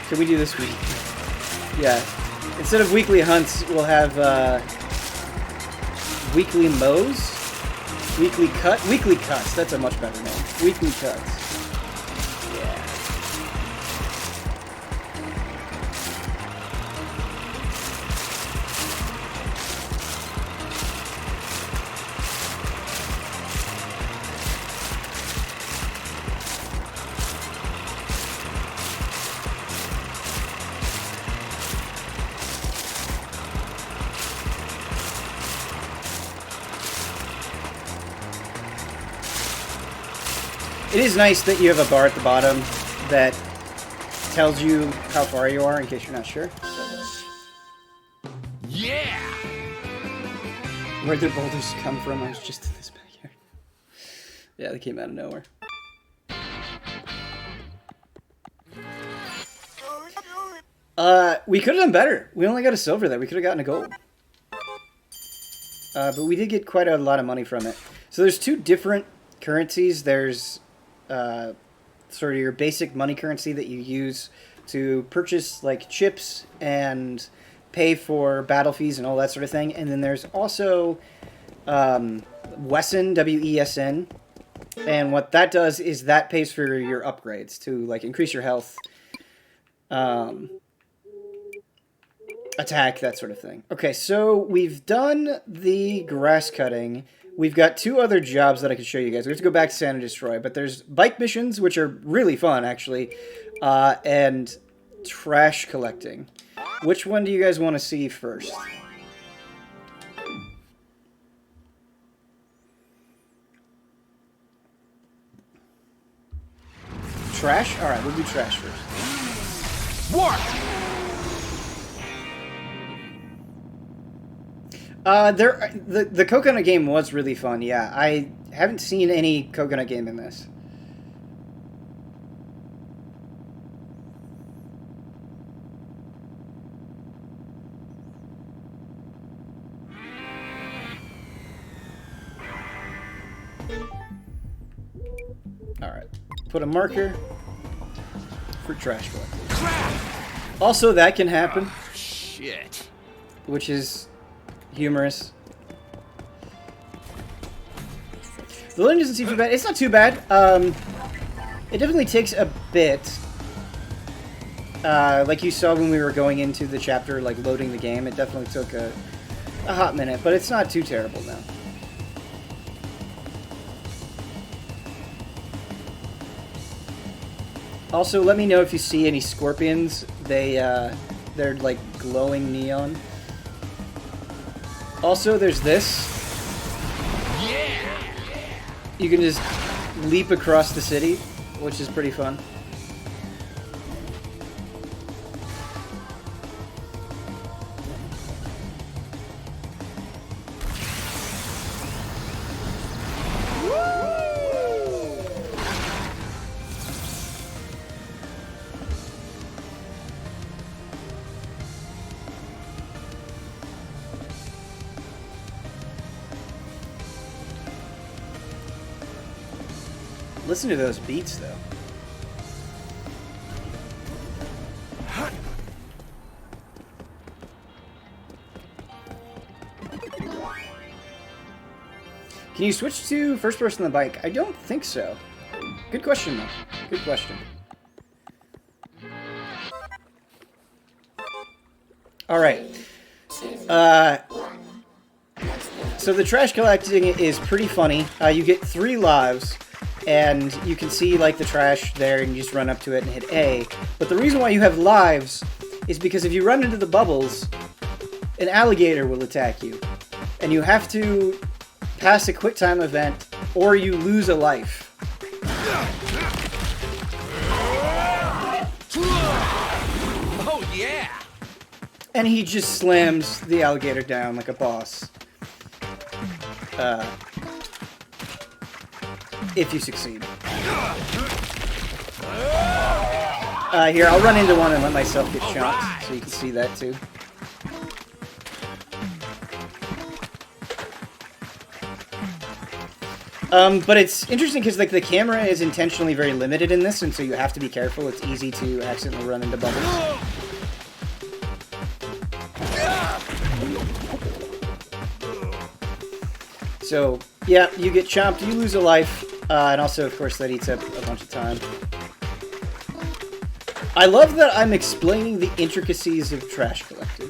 Can we do this week? Yeah. Instead of weekly hunts, we'll have weekly mows? Weekly cuts. That's a much better name. Weekly cuts. Yeah. It is nice that you have a bar at the bottom that tells you how far you are in case you're not sure. Yeah! Where'd the boulders come from? I was just in this backyard. Yeah, they came out of nowhere. We could have done better. We only got a silver there. We could have gotten a gold. But we did get quite a lot of money from it. So there's two different currencies. There's sort of your basic money currency that you use to purchase like chips and pay for battle fees and all that sort of thing. And then there's also Wesson, W-E-S-N. And what that does is that pays for your upgrades to like increase your health, attack, that sort of thing. Okay, so we've done the grass cutting. We've got two other jobs that I could show you guys. We have to go back to Sand and Destroy, but there's bike missions, which are really fun, actually, and trash collecting. Which one do you guys want to see first? Trash? Alright, we'll do trash first. War! The coconut game was really fun, yeah. I haven't seen any coconut game in this. Alright. Put a marker for trash collecting. Also, that can happen. Shit. Which is humorous. The loading doesn't seem too bad. It's not too bad. It definitely takes a bit. Like you saw when we were going into the chapter, like loading the game, it definitely took a hot minute, but it's not too terrible now. Also, let me know if you see any scorpions. They're like glowing neon. Also, there's this. Yeah! You can just leap across the city, which is pretty fun. Listen to those beats, though. Can you switch to first person on the bike? I don't think so. Good question, though. Good question. Alright. So the trash collecting is pretty funny. You get 3 lives. And you can see, like, the trash there, and you just run up to it and hit A. But the reason why you have lives is because if you run into the bubbles, an alligator will attack you. And you have to pass a quick time event, or you lose a life. Oh, yeah! And he just slams the alligator down like a boss. if you succeed. Here, I'll run into one and let myself get chopped, so you can see that too. But it's interesting because like the camera is intentionally very limited in this, and so you have to be careful. It's easy to accidentally run into bubbles. So, yeah, you get chomped, you lose a life, and also, of course, that eats up a bunch of time. I love that I'm explaining the intricacies of trash collecting.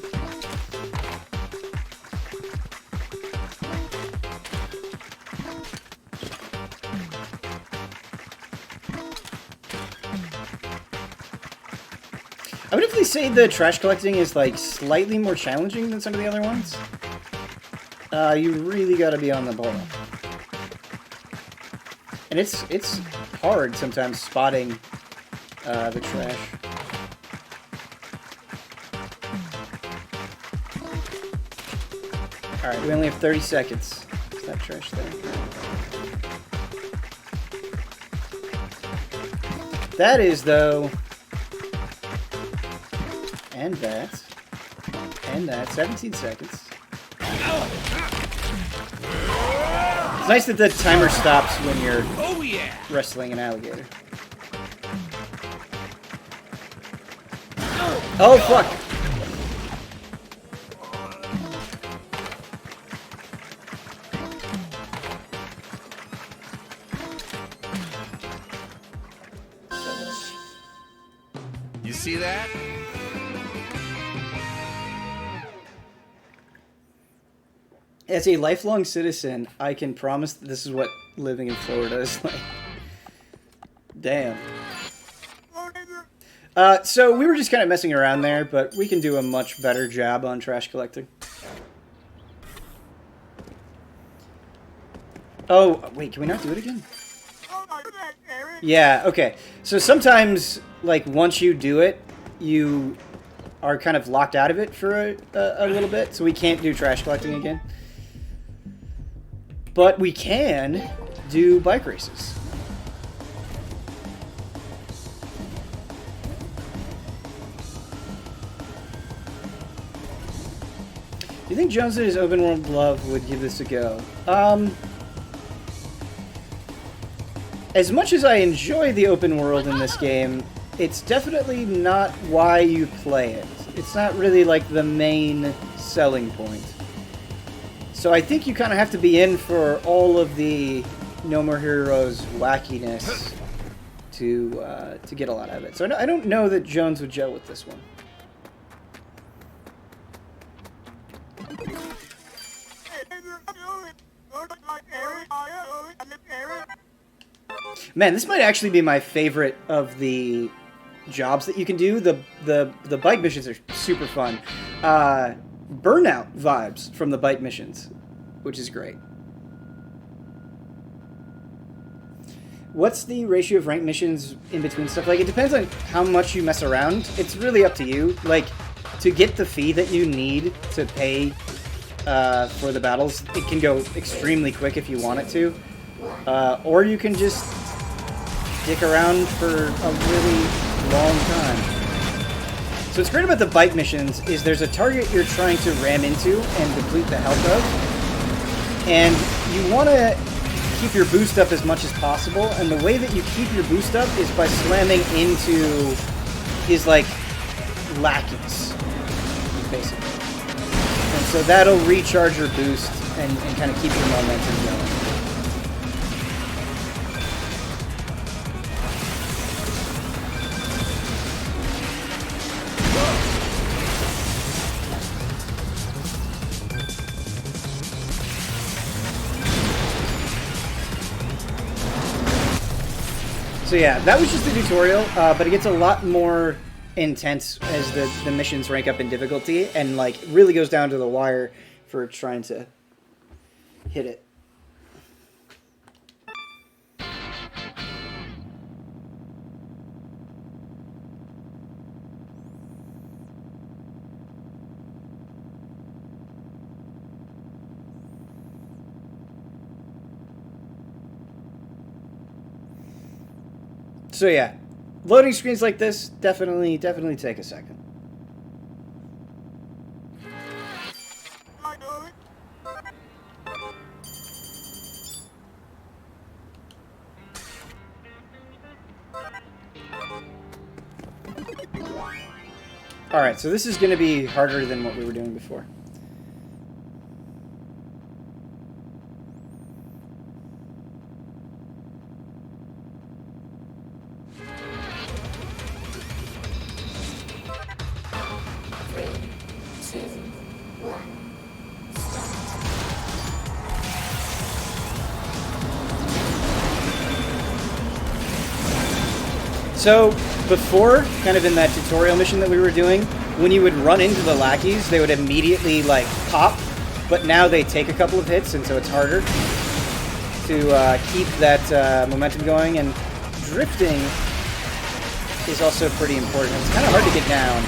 I would definitely say the trash collecting is, like, slightly more challenging than some of the other ones. You really gotta be on the ball. And it's hard sometimes spotting the trash. Alright, we only have 30 seconds. Is that trash there? That is, though... And that. And that. 17 seconds. It's nice that the timer stops when you're wrestling an alligator. Oh, fuck! You see that? As a lifelong citizen, I can promise that this is what living in Florida is like. Damn. So we were just kind of messing around there, but we can do a much better job on trash collecting. Oh, wait, can we not do it again? Yeah, okay. So sometimes, like, once you do it, you are kind of locked out of it for a little bit, so we can't do trash collecting again. But we can do bike races. Do you think Jones and his open world love would give this a go? As much as I enjoy the open world in this game, it's definitely not why you play it. It's not really like the main selling point. So I think you kind of have to be in for all of the No More Heroes wackiness to get a lot out of it. So I don't know that Jones would gel with this one. Man, this might actually be my favorite of the jobs that you can do. The bike missions are super fun. Burnout vibes from the bike missions, which is great. What's the ratio of ranked missions in between stuff? Like, it depends on how much you mess around. It's really up to you. Like, to get the fee that you need to pay for the battles, it can go extremely quick if you want it to. Or you can just stick around for a really long time. So what's great about the bike missions is there's a target you're trying to ram into and deplete the health of. And you want to keep your boost up as much as possible, and the way that you keep your boost up is by slamming into his, like, lackeys, basically. And so that'll recharge your boost and kind of keep your momentum going. So yeah, that was just the tutorial, but it gets a lot more intense as the missions rank up in difficulty, and like really goes down to the wire for trying to hit it. So yeah, loading screens like this definitely take a second. Alright, so this is going to be harder than what we were doing before. So, before, kind of in that tutorial mission that we were doing, when you would run into the lackeys, they would immediately, like, pop, but now they take a couple of hits, and so it's harder to keep that momentum going, and drifting is also pretty important. It's kind of hard to get down,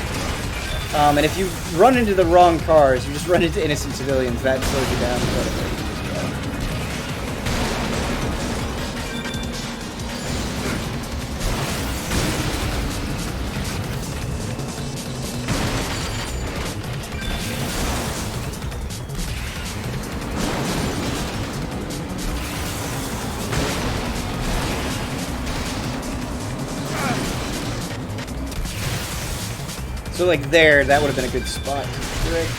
and if you run into the wrong cars, you just run into innocent civilians, that slows you down quite a bit. So like there, that would have been a good spot to direct.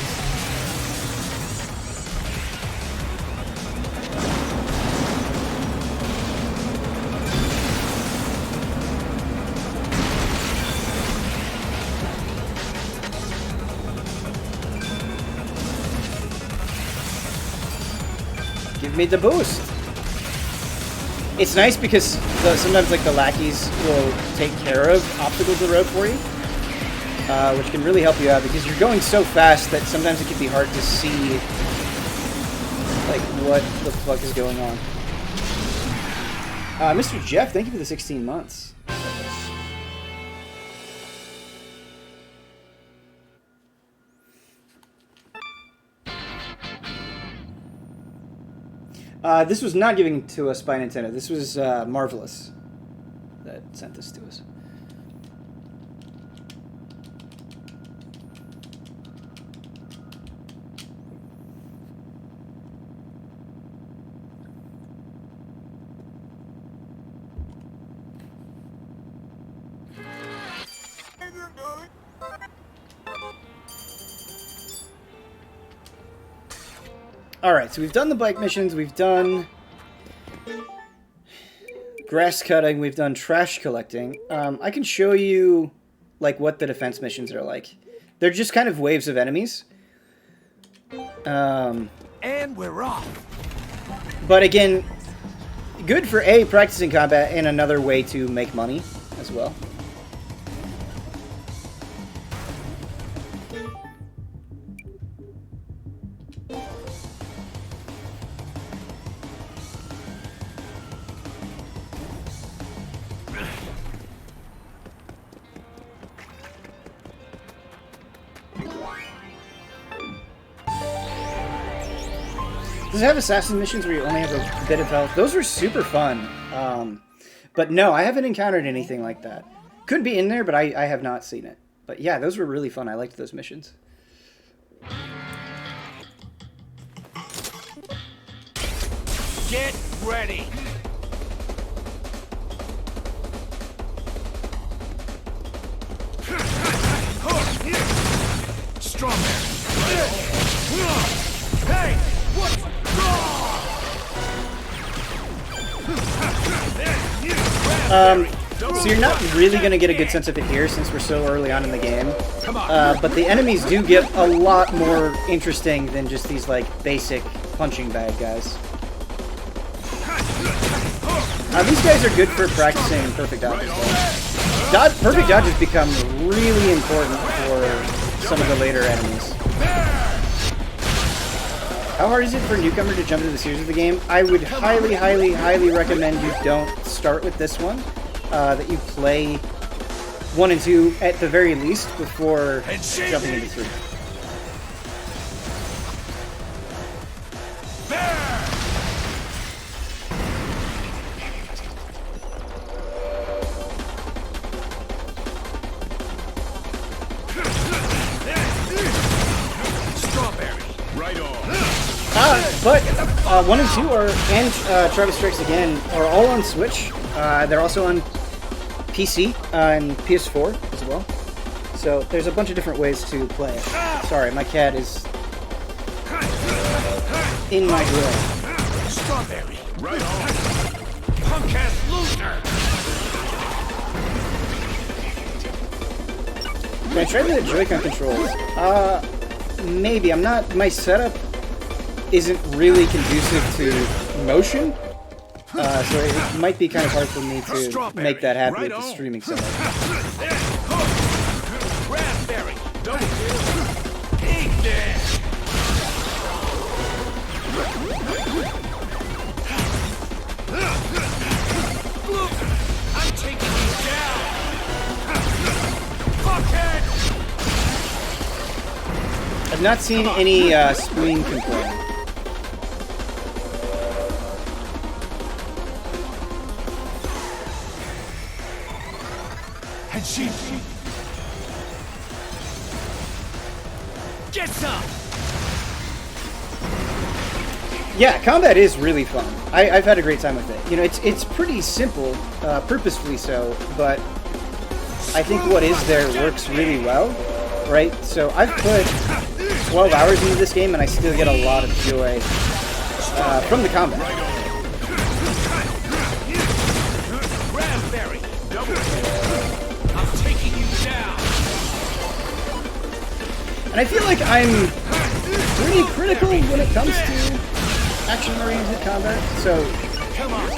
Give me the boost. It's nice because sometimes like the lackeys will take care of obstacles in the road for you. Which can really help you out because you're going so fast that sometimes it can be hard to see like what the fuck is going on. Mr. Jeff, thank you for the 16 months. This was not given to us by Nintendo. This was Marvelous that sent this to us. Alright, so we've done the bike missions, we've done grass cutting, we've done trash collecting. I can show you like what the defense missions are like. They're just kind of waves of enemies. And we're off. But again, good for A, practicing combat, and another way to make money as well. Does it have assassin missions where you only have a bit of health? Those are super fun. But no, I haven't encountered anything like that. Could be in there, but I have not seen it. But yeah, those were really fun. I liked those missions. Get ready. Strong man. Hey, what's so you're not really going to get a good sense of it here since we're so early on in the game. But the enemies do get a lot more interesting than just these like basic punching bag guys. These guys are good for practicing perfect dodges. Perfect dodges become really important for some of the later enemies. How hard is it for a newcomer to jump into the series of the game? I would highly, highly, highly recommend you don't start with this one. That you play 1 and 2 at the very least before jumping into 3. But 1 and 2 are, and Travis Strikes Again, are all on Switch. They're also on PC and PS4 as well. So there's a bunch of different ways to play it. Sorry, my cat is in my grill. Strawberry. Right on. Punk-ass loser. Can I try the Joy-Con controls? Maybe. I'm not... My setup isn't really conducive to motion. So it might be kind of hard for me to make that happen with the streaming setup. Raspberry. Double kill. Eat that. I'm taking you down. Fuckhead. I've not seen any spleen complaint. And she get some. Yeah, combat is really fun. I've had a great time with it. You know, it's pretty simple, purposefully so, but I think what is there works really well, right? So I've put 12 hours into this game and I still get a lot of joy from the combat. Raspberry. Double kill. I'm taking you down. And I feel like I'm pretty critical when it comes to action-oriented combat, so Come on.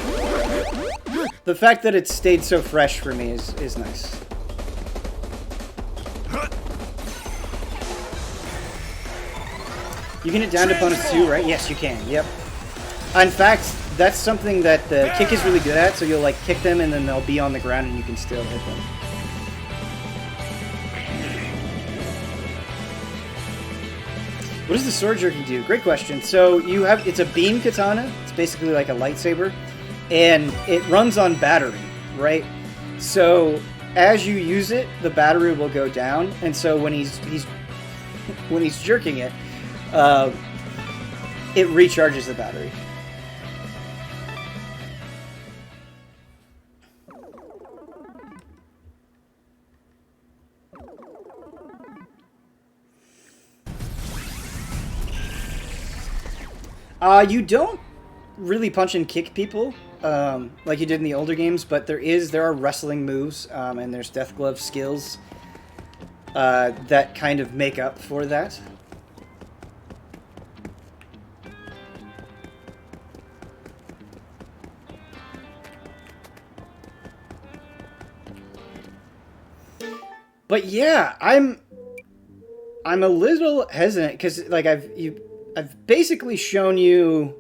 the fact that it stayed so fresh for me is nice. You can hit down to opponents too, right? Yes, you can. Yep. In fact, that's something that the kick is really good at, so you'll like kick them and then they'll be on the ground and you can still hit them. What does the sword jerky do? Great question. So you have, it's a beam katana. It's basically like a lightsaber, and it runs on battery, right? So as you use it, the battery will go down, and so when he's jerking it, it recharges the battery. You don't really punch and kick people like you did in the older games, but there are wrestling moves and there's death glove skills that kind of make up for that. But yeah, I'm a little hesitant because like I've basically shown you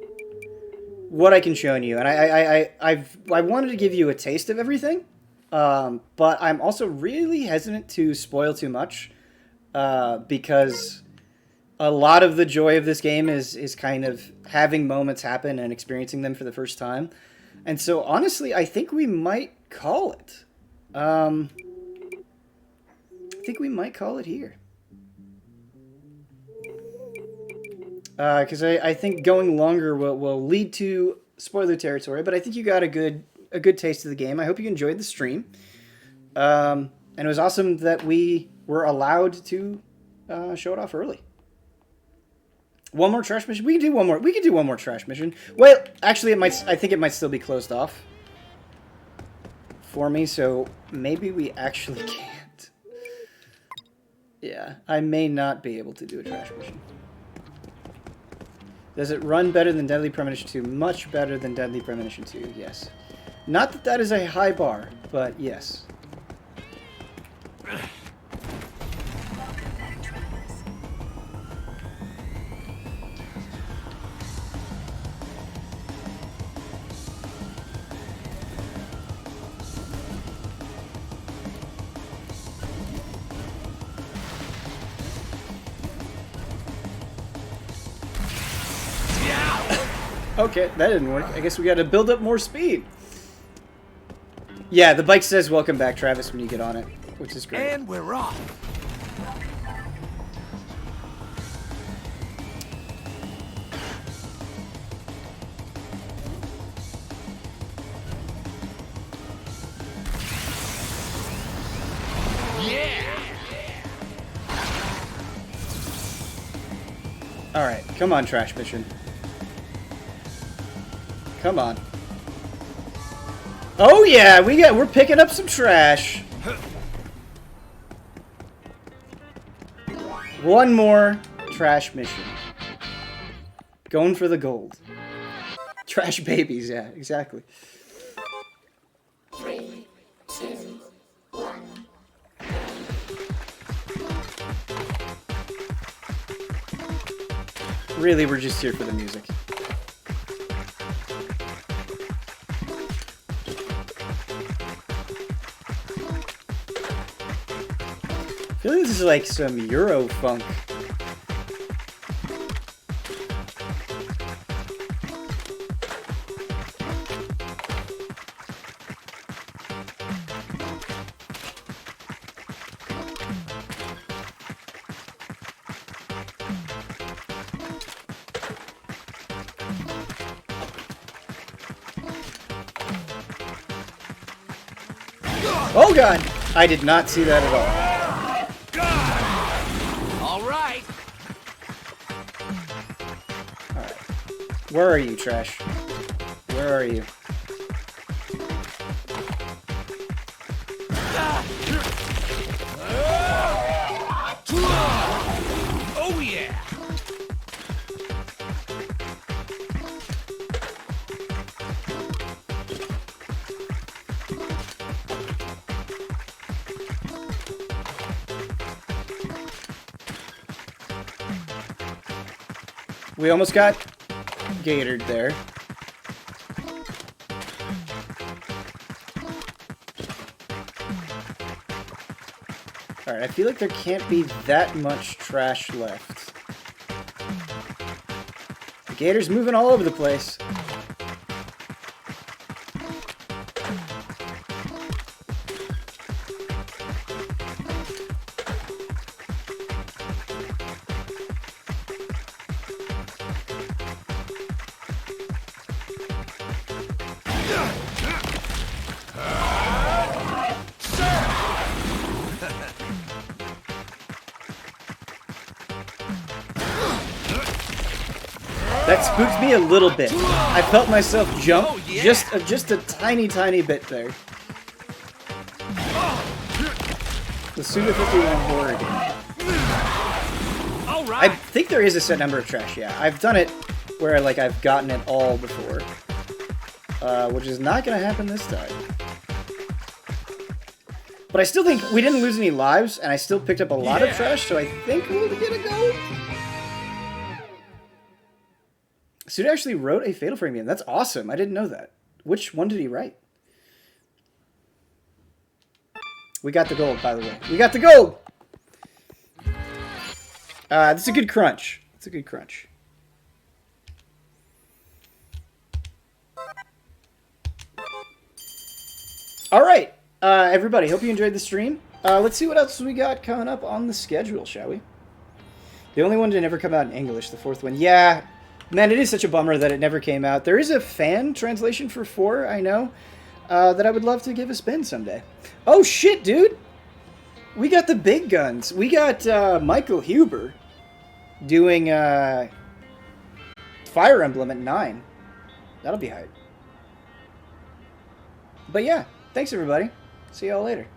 what I can show you, and I wanted to give you a taste of everything, but I'm also really hesitant to spoil too much because a lot of the joy of this game is kind of having moments happen and experiencing them for the first time, and so honestly, I think we might call it. I think we might call it here. Because I think going longer will lead to spoiler territory, but I think you got a good taste of the game. I hope you enjoyed the stream. And it was awesome that we were allowed to show it off early. One more trash mission? We can do one more. We can do one more trash mission. Well, actually, I think it might still be closed off for me, so maybe we actually can't. Yeah, I may not be able to do a trash mission. Does it run better than Deadly Premonition 2? Much better than Deadly Premonition 2, yes. Not that that is a high bar, but yes. Okay, that didn't work. I guess we got to build up more speed. Yeah, the bike says welcome back, Travis, when you get on it, which is great. And we're off. Alright, come on, trash mission. Come on. Oh yeah, we're picking up some trash. One more trash mission. Going for the gold. Trash babies, yeah, exactly. 3, 2, 1. Really, we're just here for the music. I feel like this is like some Euro funk. Oh god! I did not see that at all. All right. Alright. Where are you, trash? Where are you? Oh yeah. We almost got gatored there. Alright, I feel like there can't be that much trash left. The gator's moving all over the place. That spooked me a little bit. I felt myself jump just a tiny bit there. The Suda 51 horror game. I think there is a set number of trash, yeah. I've done it where like I've gotten it all before. Which is not gonna happen this time. But I still think we didn't lose any lives, and I still picked up a lot of trash, so I think we'll get a go. Suda actually wrote a Fatal Frame game. That's awesome. I didn't know that. Which one did he write? We got the gold, by the way. We got the gold! This is a good crunch. It's a good crunch. Alright, everybody. Hope you enjoyed the stream. Let's see what else we got coming up on the schedule, shall we? The only one to never come out in English, the fourth one. Yeah. Man, it is such a bummer that it never came out. There is a fan translation for 4, I know, that I would love to give a spin someday. Oh, shit, dude! We got the big guns. We got Michael Huber doing Fire Emblem at 9. That'll be hype. But yeah, thanks, everybody. See y'all later.